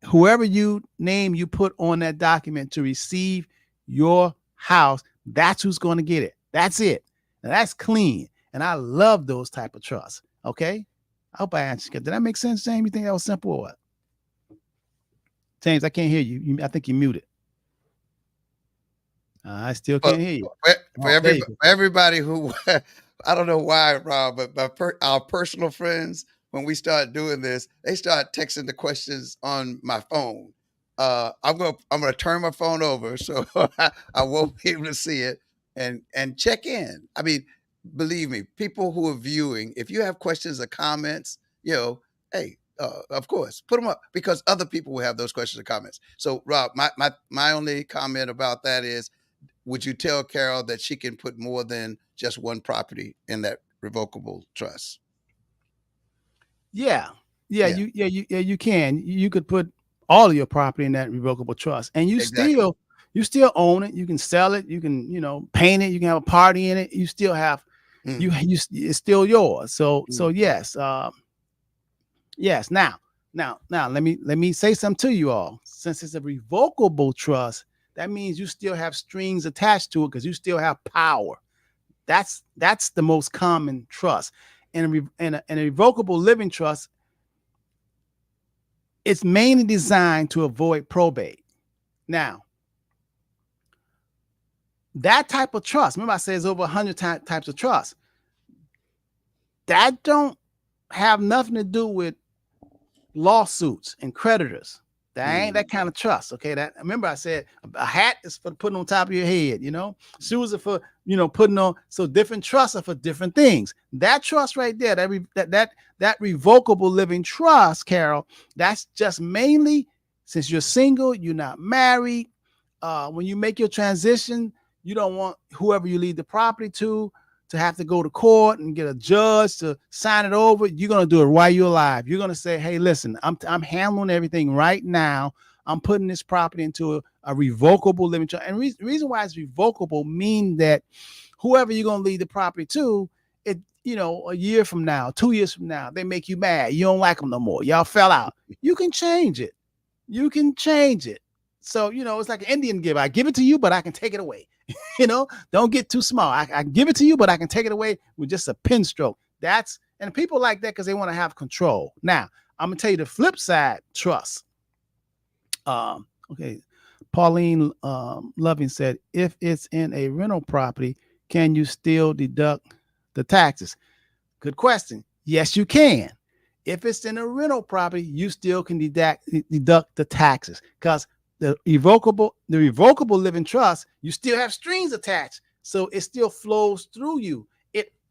Whoever you name, you put on that document to receive your house, that's who's going to get it. That's it. Now, that's clean. And I love those type of trusts. Okay. I hope I answered. Did that make sense, James? You think that was simple or what? James, I can't hear you. I think you're muted. I still But can't hear you. for Oh, there you go. everybody who, I don't know why, Rob, but our personal friends, when we start doing this, they start texting the questions on my phone. I'm gonna turn my phone over so I won't be able to see it and check in. I mean, believe me, people who are viewing, if you have questions or comments, hey, of course, put them up because other people will have those questions or comments. So, Rob, my only comment about that is, would you tell Carol that she can put more than just one property in that revocable trust? Yeah. Yeah, You can. You could put all of your property in that revocable trust, and exactly. you still own it. You can sell it. You can, paint it. You can have a party in it. You still have Mhm, it's still yours. So mhm. yes, yes. Now let me say something to you all. Since it's a revocable trust, that means you still have strings attached to it because you still have power. That's the most common trust. In a revocable living trust, it's mainly designed to avoid probate. Now, that type of trust, remember I said there's over 100 types of trust, that don't have nothing to do with lawsuits and creditors. That ain't Mm, that kind of trust. Okay. That, remember I said a hat is for putting on top of your head, shoes are for, putting on. So different trusts are for different things. That trust right there, that revocable living trust, Carol, that's just mainly since you're single, you're not married. When you make your transition, you don't want whoever you leave the property to have to go to court and get a judge to sign it over. You're going to do it while you're alive. You're going to say, hey, listen, I'm handling everything right now. I'm putting this property into a revocable living trust. And reason why it's revocable mean that whoever you're going to leave the property to, a year from now, 2 years from now, they make you mad. You don't like them no more. Y'all fell out. You can change it. You can change it. So, it's like an Indian giver. I give it to you, but I can take it away. Don't get too small. I give it to you, but I can take it away with just a pen stroke. And people like that because they want to have control. Now, I'm gonna tell you the flip side, trust. Okay. Pauline Loving said, if it's in a rental property, can you still deduct the taxes? Good question. Yes, you can. If it's in a rental property, you still can deduct the taxes because the revocable living trust, you still have strings attached, so it still flows through you.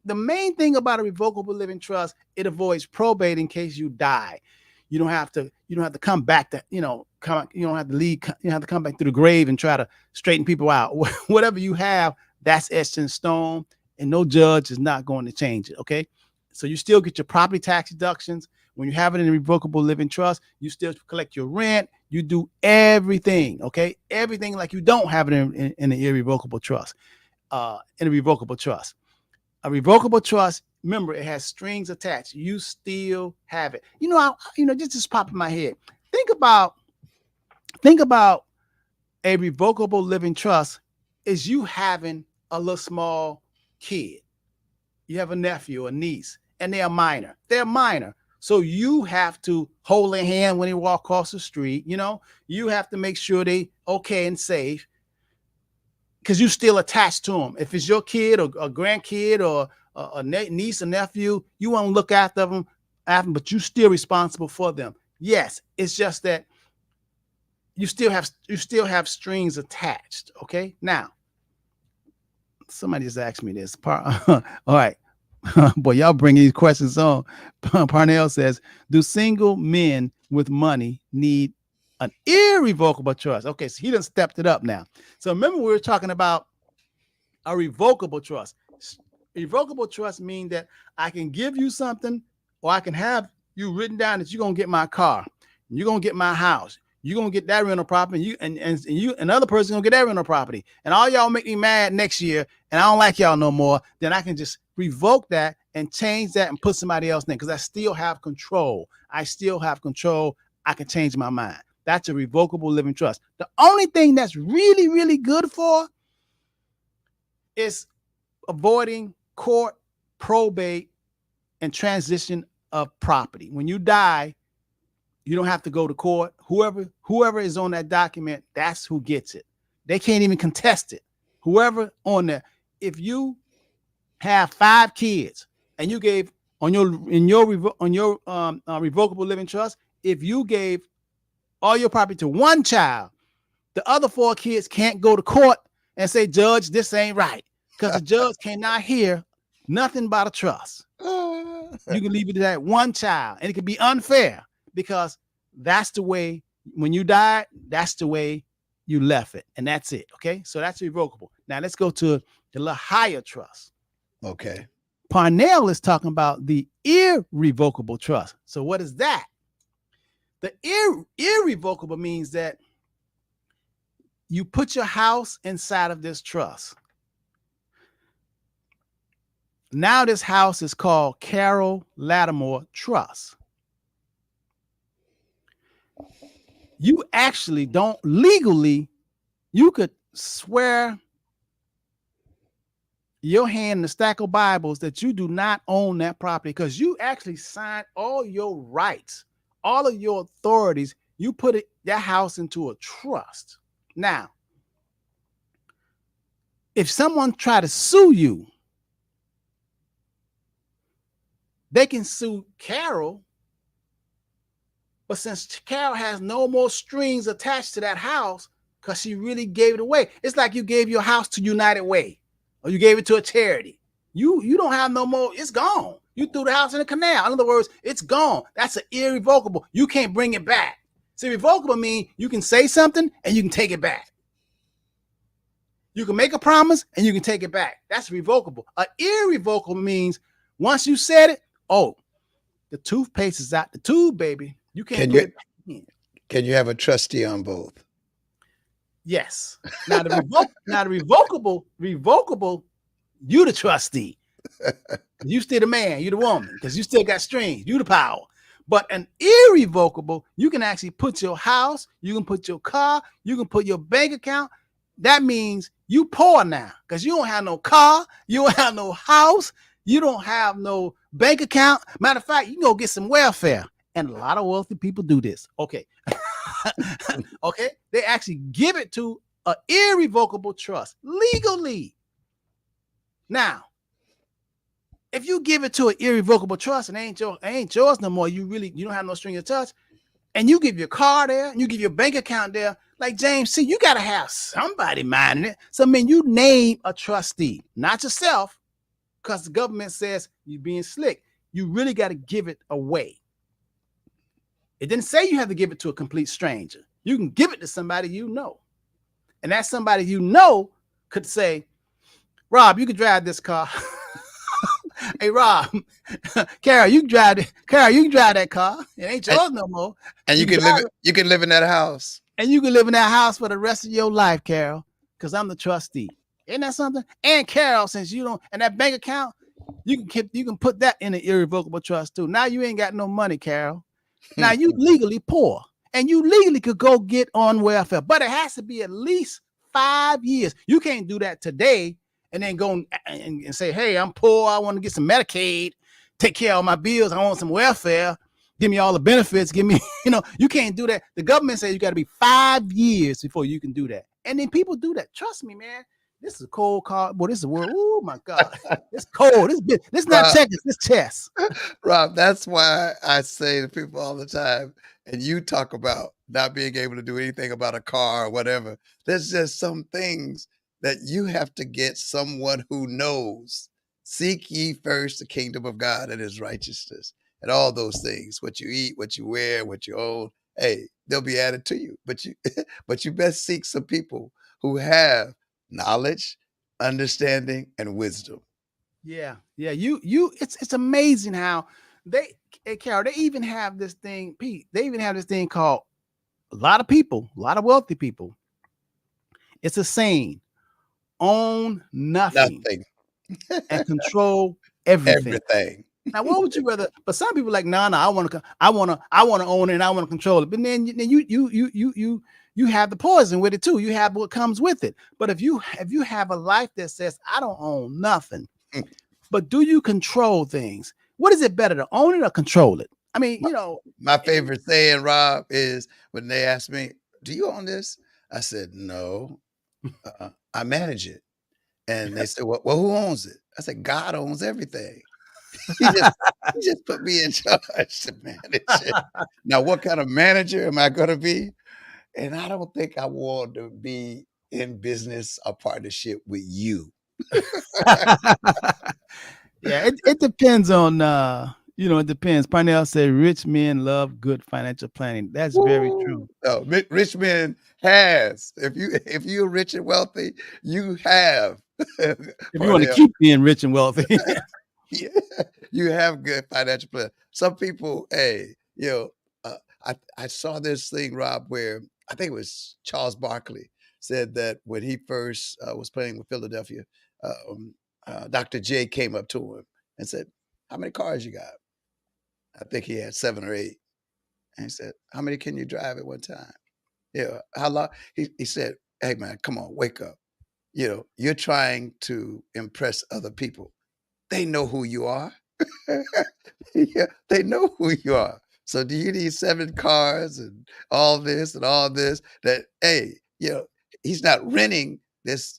The main thing about a revocable living trust, it avoids probate in case you die. You don't have to come back to you don't have to leave. You don't have to come back to the grave and try to straighten people out. Whatever you have, that's etched in stone, and no judge is not going to change it. Okay, so you still get your property tax deductions. When you have it in a revocable living trust, you still collect your rent. You do everything, okay? Everything like you don't have it in an irrevocable trust, in a revocable trust. A revocable trust, remember, it has strings attached. You still have it. Just pop in my head. Think about a revocable living trust is you having a little small kid. You have a nephew or niece, and they're minor. They're minor. So you have to hold their hand when they walk across the street. You have to make sure they okay and safe because you're still attached to them. If it's your kid or a grandkid or a niece or nephew, you want to look after them, but you're still responsible for them. Yes, it's just that you still have strings attached. Okay, now somebody just asked me this. All right. Boy, y'all bring these questions on. Parnell says, do single men with money need an irrevocable trust? Okay, so he done stepped it up now. So remember we were talking about a revocable trust. Irrevocable trust means that I can give you something or I can have you written down that you're going to get my car. You're going to get my house. You're going to get that rental property. And you another person going to get that rental property. And all y'all make me mad next year and I don't like y'all no more. Then I can just revoke that and change that and put somebody else in because I still have control. I can change my mind. That's a revocable living trust. The only thing that's really, really good for is avoiding court, probate, and transition of property. When you die, you don't have to go to court. Whoever is on that document, that's who gets it. They can't even contest it. whoever on there, if you have 5 kids and you gave on your revocable living trust, if you gave all your property to one child, the other 4 kids can't go to court and say, Judge, this ain't right, because the judge cannot hear nothing but a trust. You can leave it to that one child, and it can be unfair because that's the way when you died, that's the way you left it, and that's it. Okay, so that's irrevocable. Now let's go to the little higher trust. Okay. Parnell is talking about the irrevocable trust. So what is that? The irrevocable means that you put your house inside of this trust. Now this house is called Carol Lattimore Trust. You actually don't legally, you could swear your hand in the stack of Bibles that you do not own that property, because you actually signed all your rights, all of your authorities. You put that house into a trust. Now, if someone try to sue you, they can sue Carol, but since Carol has no more strings attached to that house because she really gave it away, it's like you gave your house to United Way or you gave it to a charity. You don't have no more. It's gone. You threw the house in the canal. In other words, it's gone. That's an irrevocable. You can't bring it back. See, revocable means you can say something and you can take it back. You can make a promise and you can take it back. That's revocable. An irrevocable means once you said it, oh, the toothpaste is out the tube, baby. You can't put it back in. Can you have a trustee on both? Yes. Now the revocable, you the trustee. You still the man, you the woman, because you still got strings, you the power. But an irrevocable, you can actually put your house, you can put your car, you can put your bank account. That means you poor now because you don't have no car, you don't have no house, you don't have no bank account. Matter of fact, you can go get some welfare. And a lot of wealthy people do this. Okay. Okay. They actually give it to an irrevocable trust legally. Now, if you give it to an irrevocable trust and it ain't yours no more, you don't have no string attached, and you give your car there and you give your bank account there, like James C., you got to have somebody minding it. So, I mean, you name a trustee, not yourself, because the government says you're being slick. You really got to give it away. It didn't say you have to give it to a complete stranger. You can give it to somebody you know. And that somebody you know could say, Rob, you can drive this car. Hey, Rob, Carol, you can drive that car. It ain't yours no more. And you can live in that house. And you can live in that house for the rest of your life, Carol, because I'm the trustee. Isn't that something? And Carol, since you don't, and that bank account, you can put that in an irrevocable trust too. Now you ain't got no money, Carol. Now you legally poor, and you legally could go get on welfare, but it has to be at least 5 years. You can't do that today and then go and say, hey, I'm poor. I want to get some Medicaid, take care of my bills. I want some welfare. Give me all the benefits. Give me, you can't do that. The government says you got to be 5 years before you can do that. And then people do that. Trust me, man. This is a cold card. Boy, this is a world. Oh my God. It's cold. This not checkers, this chess. Rob, that's why I say to people all the time, and you talk about not being able to do anything about a car or whatever. There's just some things that you have to get someone who knows. Seek ye first the kingdom of God and his righteousness, and all those things, what you eat, what you wear, what you own. Hey, they'll be added to you. But you best seek some people who have knowledge, understanding, and wisdom. Yeah. It's amazing how Carol, they even have this thing, Pete. They even have this thing called a lot of wealthy people. It's a saying: own nothing. And control everything. Now, what would you rather? But some people are like, no, I want to own it and I want to control it. But then you have the poison with it too. You have what comes with it. But if you have a life that says, I don't own nothing, but do you control things? What is it better, to own it or control it? I mean, my favorite saying, Rob, is when they ask me, do you own this? I said, no, I manage it. And they said, well, who owns it? I said, God owns everything. He just he just put me in charge to manage it. Now, what kind of manager am I gonna be? And I don't think I want to be in business or partnership with you. Yeah, it depends on it depends. Parnell said rich men love good financial planning. That's very true. No, rich men has. If you're rich and wealthy, you have. If you want to keep being rich and wealthy. Yeah, you have good financial plan. Some people, hey, I saw this thing, Rob, where I think it was Charles Barkley said that when he first was playing with Philadelphia, Dr. J came up to him and said, "How many cars you got?" I think he had 7 or 8, and he said, "How many can you drive at one time?" Yeah, how long? He said, "Hey man, come on, wake up. You're trying to impress other people. They know who you are." Yeah, they know who you are. So do you need 7 cars and all this and all this? That hey, he's not renting this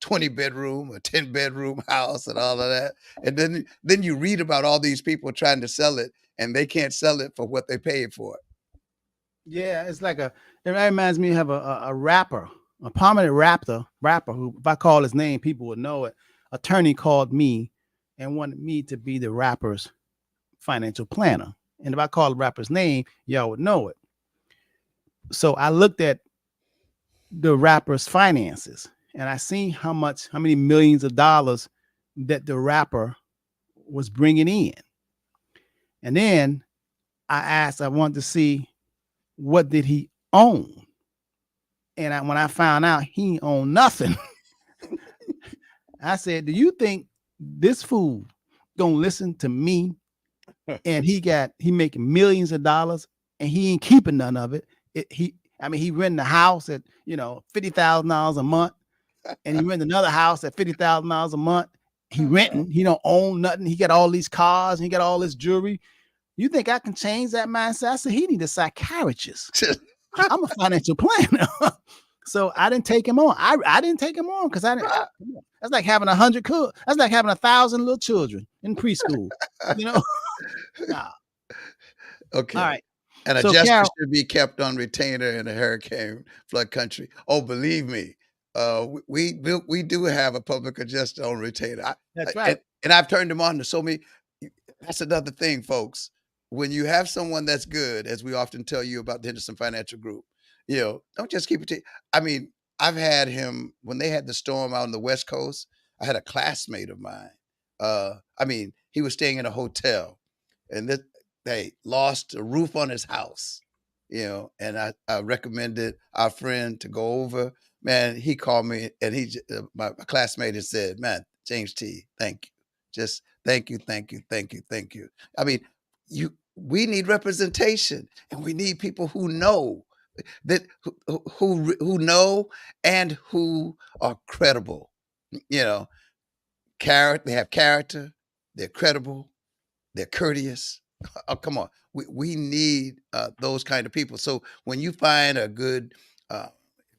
20 bedroom or 10 bedroom house and all of that. And then you read about all these people trying to sell it and they can't sell it for what they paid for it. Yeah, it reminds me of a rapper, a prominent rapper who, if I call his name, people would know it. Attorney called me and wanted me to be the rapper's financial planner. And if I call the rapper's name, y'all would know it. So I looked at the rapper's finances and I seen how many millions of dollars that the rapper was bringing in. And then I wanted to see what did he own. And when I found out he owned nothing, I said, do you think this fool gonna listen to me? And he making millions of dollars and he ain't keeping none of it. He renting a house at $50,000 a month, and he rent another house at $50,000 a month. He renting, he don't own nothing. He got all these cars and he got all this jewelry. You think I can change that mindset? I said he need a psychiatrist. I'm a financial planner. So I didn't take him on. I didn't take him on because I didn't. That's like having 100 kids. That's like having 1,000 little children in preschool. Nah. Okay. All right. And a So, jester Carol, should be kept on retainer in a hurricane flood country. Oh, believe me, we do have a public adjuster on retainer. that's right. And I've turned them on to so many. That's another thing, folks. When you have someone that's good, as we often tell you about the Henderson Financial Group, don't just keep it. I mean, I've had him when they had the storm out on the West Coast. I had a classmate of mine. He was staying in a hotel, and they lost a roof on his house. And I recommended our friend to go over. Man, he called me, and my classmate had said, "Man, James T, thank you. Just thank you, thank you, thank you, thank you." I mean, we need representation, and we need people who know that who know and who are credible. Character. They have character. They're credible. They're courteous. Oh, come on. We need those kind of people. So when you find a good,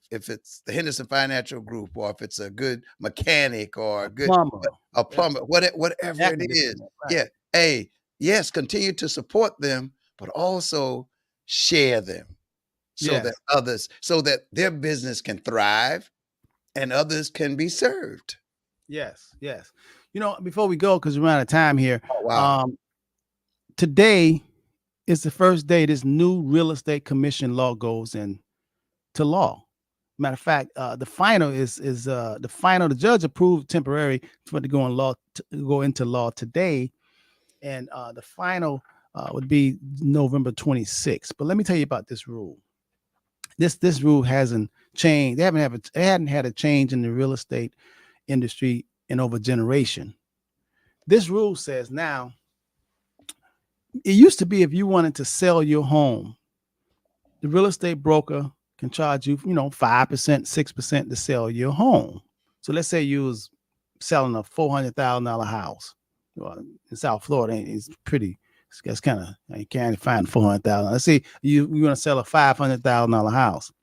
if it's the Henderson Financial Group, or if it's a good mechanic or a plumber, whatever it is, right. yeah. Hey, yes, continue to support them, but also share them so that their business can thrive and others can be served. Yes. Before we go, because we're out of time here. Oh, wow. Today is the first day this new real estate commission law goes into law. Matter of fact, the final is the final. The judge approved temporary for it to go into law today, and the final would be November 26th. But let me tell you about this rule. This rule hasn't changed. They hadn't had a change in the real estate industry in over a generation. This rule says now. It used to be if you wanted to sell your home, the real estate broker can charge you, 5%, 6% to sell your home. So let's say you was selling a $400,000 house. Well, in South Florida, it's pretty. It's kind of, you can't find $400,000. Let's say you want to sell a $500,000 house,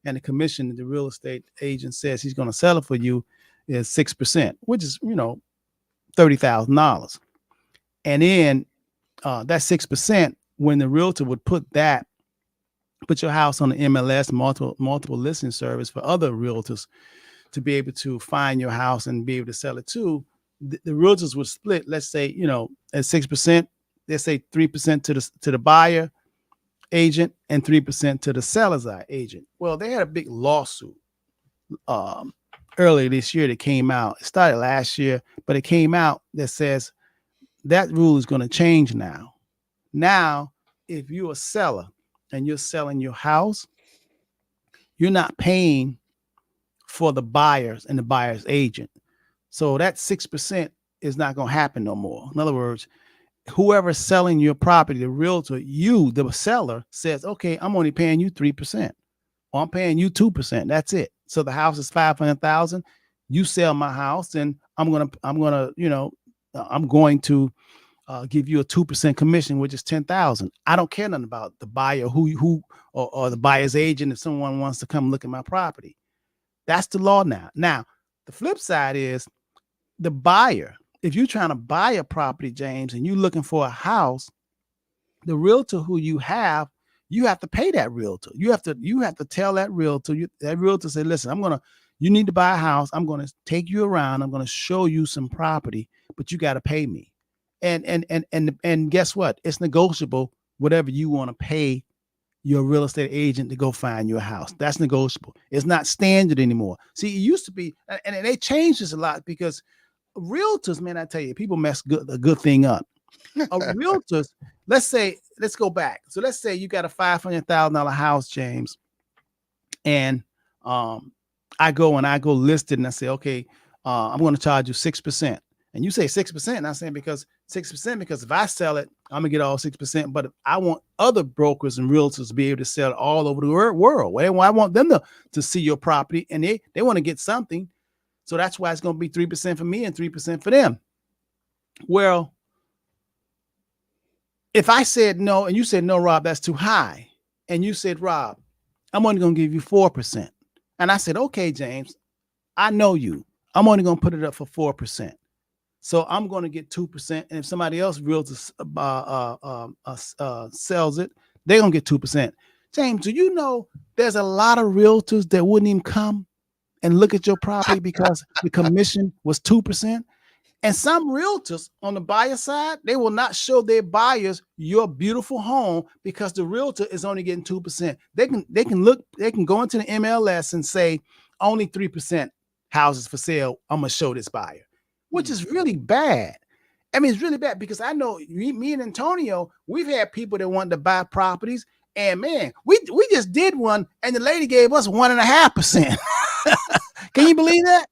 and the real estate agent says he's going to sell it for you is 6%, which is, $30,000. And then that 6%, when the realtor would put your house on the MLS, multiple listing service for other realtors to be able to find your house and be able to sell it too, the realtors would split, let's say, at 6%, let's say 3% to the buyer agent and 3% to the seller's agent. Well, they had a big lawsuit earlier this year that came out. It started last year, but it came out that says that rule is going to change now. Now, if you're a seller and you're selling your house, you're not paying for the buyers and the buyer's agent. So that 6% is not going to happen no more. In other words, whoever's selling your property, the realtor, you, the seller, says, okay, I'm only paying you 3%, or I'm paying you 2%. That's it. So the house is $500,000. You sell my house, and I'm going to give you a 2% commission, which is $10,000. I don't care nothing about the buyer, or the buyer's agent if someone wants to come look at my property. That's the law now. Now, the flip side is the buyer. If you're trying to buy a property, James, and you're looking for a house, the realtor who you have to pay that realtor. You have to tell that realtor. That realtor say, listen, you need to buy a house. I'm going to take you around. I'm going to show you some property, but you got to pay me. And guess what? It's negotiable. Whatever you want to pay your real estate agent to go find your house, that's negotiable. It's not standard anymore. See, it used to be, and they changed this a lot because realtors, man, I tell you, people mess a good thing up. Realtors, let's go back. So let's say you got a $500,000 house, James, and I go list it and I say, okay, I'm going to charge you 6%. And you say 6%, and I'm saying because 6%, because if I sell it, I'm gonna get all 6%. But I want other brokers and realtors to be able to sell it all over the world. Well, I want them to see your property, and they want to get something. So that's why it's gonna be 3% for me and 3% for them. Well, if I said no, and you said no, Rob, that's too high, and you said, Rob, I'm only gonna give you 4%, and I said, okay, James, I know you. I'm only gonna put it up for 4%. So I'm going to get 2%. And if somebody else realtor sells it, they're going to get 2%. James, do you know there's a lot of realtors that wouldn't even come and look at your property because the commission was 2%? And some realtors on the buyer side, they will not show their buyers your beautiful home because the realtor is only getting 2%. They can go into the MLS and say only 3% houses for sale. I'm going to show this buyer. Which is really bad. I mean, it's really bad because I know me and Antonio, we've had people that wanted to buy properties, and man, we just did one, and the lady gave us 1.5%. Can you believe that?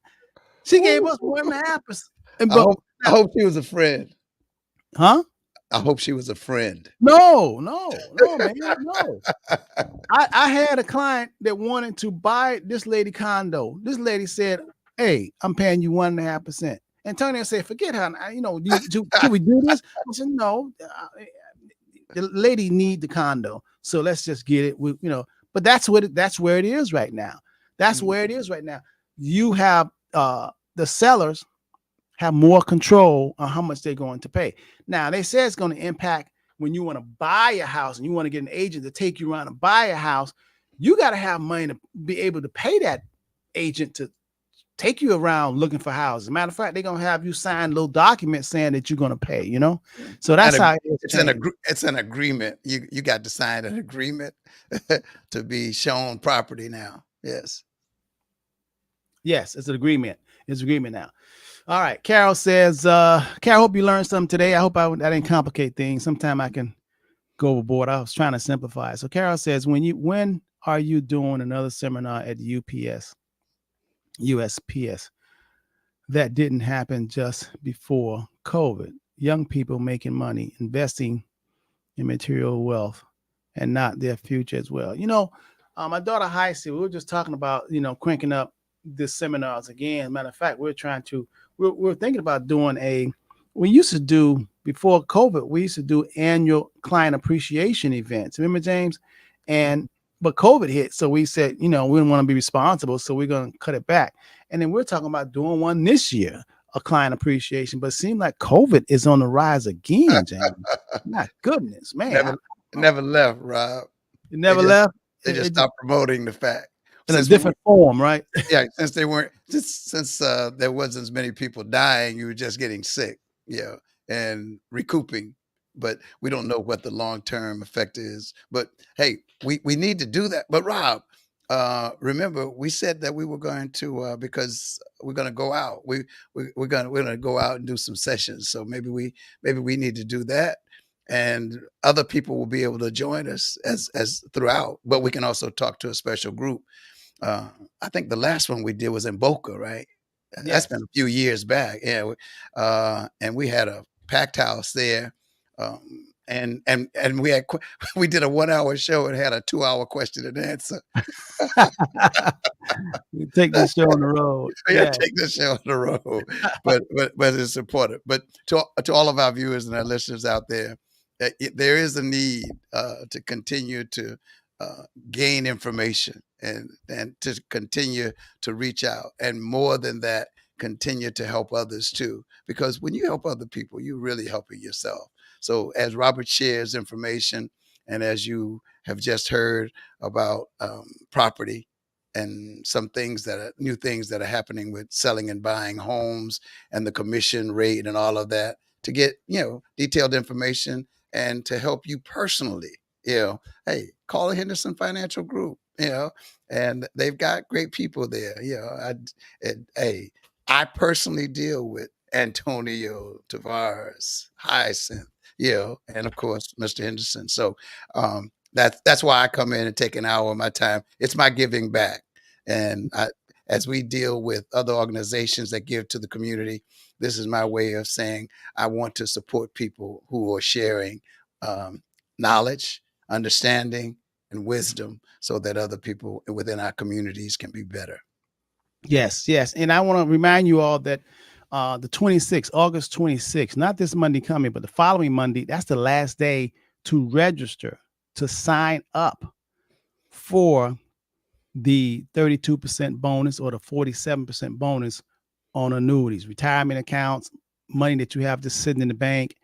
She gave us 1.5%. I hope she was a friend. Huh? I hope she was a friend. No, man, no. I had a client that wanted to buy this lady condo. This lady said, hey, I'm paying you 1.5%. Antonio said, forget her. Can we do this? I said, no, the lady need the condo. So let's just get it. But that's where it is right now. That's where it is right now. You have the sellers have more control on how much they're going to pay. Now they say it's going to impact when you want to buy a house and you want to get an agent to take you around and buy a house. You got to have money to be able to pay that agent to take you around looking for houses. Matter of fact, they're gonna have you sign little documents saying that you're gonna pay. So that's how it's an agreement. You got to sign an agreement to be shown property now. Yes, it's an agreement. It's an agreement now. All right. Carol says, Carol, hope you learned something today. I hope I didn't complicate things. Sometime I can go overboard. I was trying to simplify. So Carol says, when are you doing another seminar at USPS? That didn't happen just before COVID. Young people making money, investing in material wealth and not their future as well. My daughter Heisey, we were just talking about, cranking up this seminars again. Matter of fact, we're thinking about doing we used to do before COVID, we used to do annual client appreciation events. Remember, James? But COVID hit. So we said, we didn't want to be responsible. So we're going to cut it back. And then we're talking about doing one this year, a client appreciation. But it seems like COVID is on the rise again, James. My goodness, man. Never left, Rob. It never just, left. They just stopped promoting the fact. In a different form, right? Yeah, since there wasn't as many people dying, you were just getting sick, and recouping. But we don't know what the long-term effect is. But hey, we need to do that. But Rob, remember we said that we were going to because we're going to go out. We're going to go out and do some sessions. So maybe we need to do that, and other people will be able to join us as throughout. But we can also talk to a special group. I think the last one we did was in Boca, right? Yes. That's been a few years back. Yeah. And we had a packed house there. And we did a 1 hour show and had a 2 hour question and answer. We take this show on the road. Yeah, take this show on the road. but it's important. But to all of our viewers and our listeners out there, there is a need to continue to gain information and to continue to reach out, and more than that, continue to help others too, because when you help other people, you're really helping yourself. So as Robert shares information, and as you have just heard about property and some new things that are happening with selling and buying homes and the commission rate and all of that, to get detailed information and to help you personally, hey, call the Henderson Financial Group, and they've got great people there. I personally deal with Antonio, Tavares, Hyacinth, and of course, Mr. Henderson. So that's why I come in and take an hour of my time. It's my giving back. And as we deal with other organizations that give to the community, this is my way of saying I want to support people who are sharing knowledge, understanding, and wisdom, so that other people within our communities can be better. Yes. And I want to remind you all that the 26th, August 26th, not this Monday coming, but the following Monday, that's the last day to register, to sign up for the 32% bonus or the 47% bonus on annuities, retirement accounts, money that you have just sitting in the bank.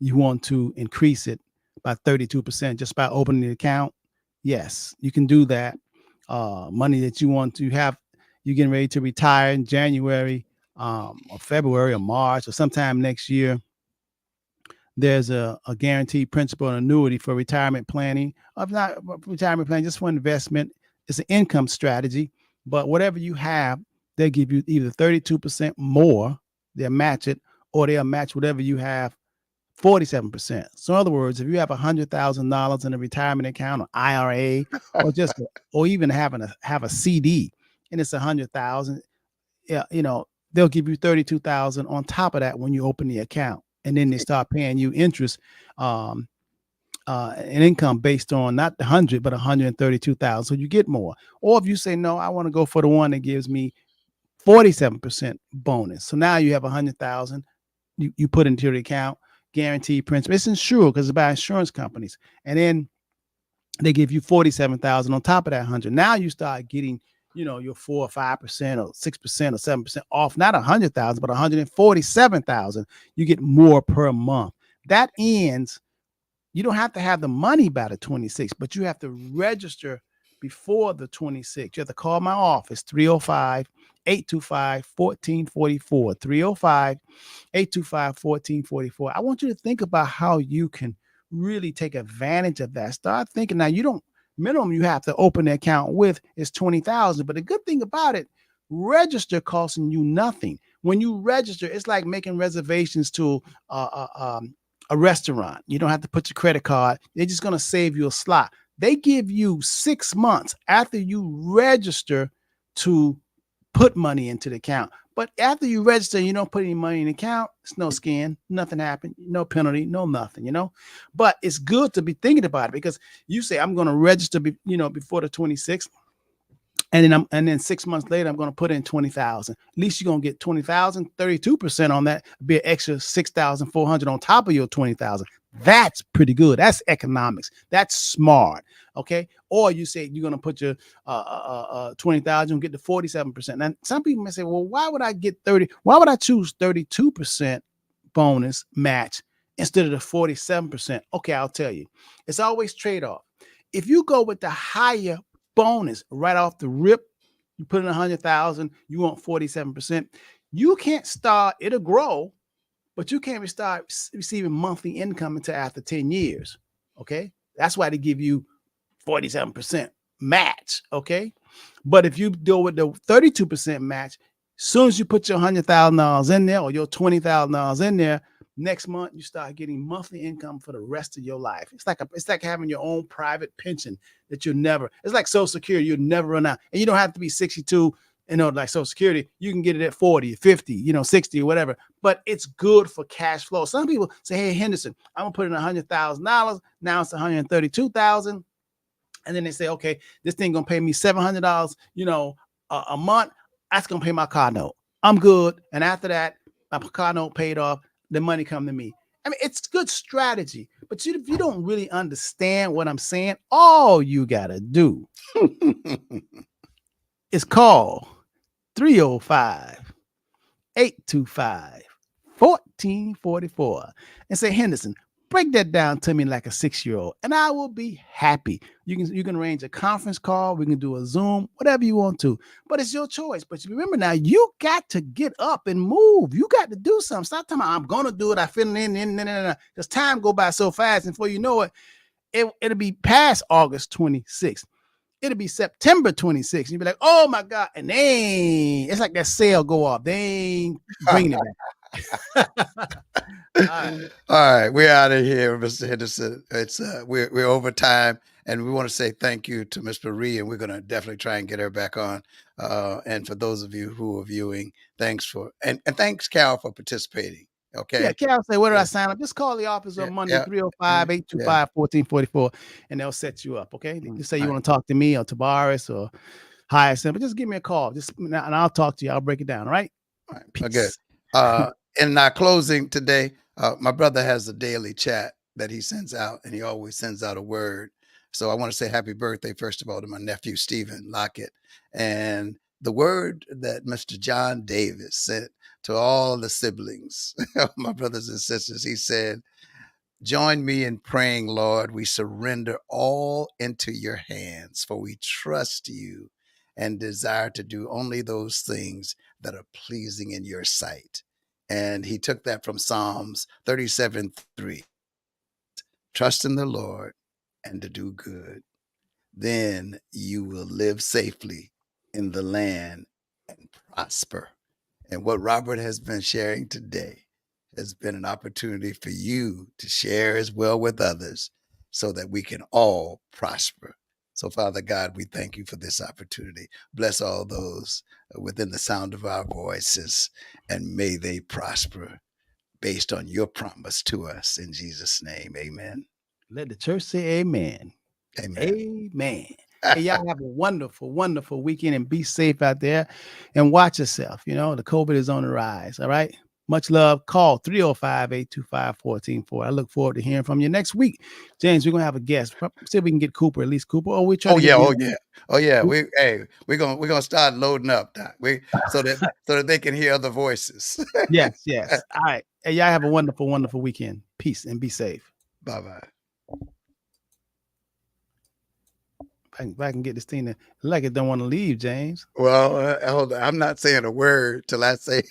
You want to increase it by 32% just by opening the account. Yes, you can do that. Money that you want to have, you're getting ready to retire in January or February or March or sometime next year. There's a guaranteed principal and annuity for retirement planning. Not retirement planning, just for investment. It's an income strategy. But whatever you have, they give you either 32% more, they'll match it, or they'll match whatever you have 47%. So in other words, if you have $100,000 in a retirement account or IRA, or even have a CD and it's 100,000, they'll give you 32,000 on top of that when you open the account, and then they start paying you interest, an income based on not the 100 but 132,000. So you get more. Or if you say no, I want to go for the one that gives me 47% bonus. So now you have 100,000 you put into the account. Guaranteed principal. It's insured because it's by insurance companies. And then they give you 47,000 on top of that 100. Now you start getting, your 4 or 5% or 6% or 7% off, not 100,000, but 147,000. You get more per month. That ends. You don't have to have the money by the 26th, but you have to register before the 26th. You have to call my office, 305-825-1444, 305-825-1444. I want you to think about how you can really take advantage of that. Start thinking now. Minimum you have to open the account with is 20,000. But the good thing about it, register costing you nothing. When you register, it's like making reservations to a restaurant. You don't have to put your credit card. They're just going to save you a slot. They give you 6 months after you register to put money into the account. But after you register, you don't put any money in the account, it's no scan, nothing happened, no penalty, no nothing, But it's good to be thinking about it, because you say, I'm going to register, before the 26th. And then 6 months later, I'm going to put in 20,000. At least you're going to get 20,000, 32% on that, be an extra 6,400 on top of your 20,000. That's pretty good. That's economics. That's smart. Okay. Or you say you're going to put your 20,000 and get to 47%. Now, some people may say, well, why would I get 30? Why would I choose 32% bonus match instead of the 47%? Okay, I'll tell you. It's always trade-off. If you go with the higher bonus right off the rip, you put in 100,000, you want 47%. You can't start, it'll grow, but you can't start receiving monthly income until after 10 years. Okay. That's why they give you 47% match. Okay. But if you do with the 32% match, as soon as you put your $100,000 in there or your $20,000 in there, next month you start getting monthly income for the rest of your life. It's like having your own private pension that it's like Social Security, you'll never run out. And you don't have to be 62, like Social Security, you can get it at 40, 50, 60 or whatever. But it's good for cash flow. Some people say, hey, Henderson, I'm gonna put in $100,000. Now it's $132,000. And then they say, okay, this thing gonna pay me $700, a month. That's gonna pay my car note. I'm good. And after that, my car note paid off, the money come to me. I mean, it's good strategy, but if you don't really understand what I'm saying, all you gotta do is call 305-825-1444 and say, Henderson, break that down to me like a 6-year-old, and I will be happy. You can arrange a conference call. We can do a Zoom, whatever you want to, but it's your choice. But remember now, you got to get up and move. You got to do something. Stop talking about, I'm going to do it. I feel it in. Because time go by so fast. And before you know it, it'll be past August 26th. It'll be September 26th. You'll be like, oh my God. And it's like that sale go off. They ain't bringing it back. All right, we're out of here, Mr. Henderson. It's we're over time, and we want to say thank you to Miss Marie, and we're going to definitely try and get her back on. And for those of you who are viewing, thanks and thanks, Cal, for participating. Okay. Yeah, Cal say, where do I sign up? Just call the office on Monday, 305-825-1444, and they'll set you up. Okay. Just say you want to talk to me or Tavares or Hyacinth, but just give me a call. And I'll talk to you. I'll break it down. All right. All right. Peace. Okay. In our closing today, my brother has a daily chat that he sends out, and he always sends out a word. So I want to say happy birthday, first of all, to my nephew, Stephen Lockett. And the word that Mr. John Davis sent to all the siblings, my brothers and sisters, he said, join me in praying, Lord, we surrender all into your hands, for we trust you and desire to do only those things that are pleasing in your sight. And he took that from Psalms 37:3. Trust in the Lord and to do good. Then you will live safely in the land and prosper. And what Robert has been sharing today has been an opportunity for you to share as well with others so that we can all prosper. So, Father God, we thank you for this opportunity. Bless all those within the sound of our voices, and may they prosper based on your promise to us. In Jesus' name, amen. Let the church say amen. Amen. Amen. Hey, y'all have a wonderful, wonderful weekend, and be safe out there and watch yourself. The COVID is on the rise. All right. Much love. Call 305-825-1444. I look forward to hearing from you next week. James, we're gonna have a guest. See if we can get Cooper, at least Cooper. Oh yeah. We're gonna start loading up, Doc. So that they can hear other voices. Yes. All right. Hey, y'all have a wonderful, wonderful weekend. Peace and be safe. Bye-bye. If I can get this thing to like it don't want to leave, James. Well, hold on. I'm not saying a word till I say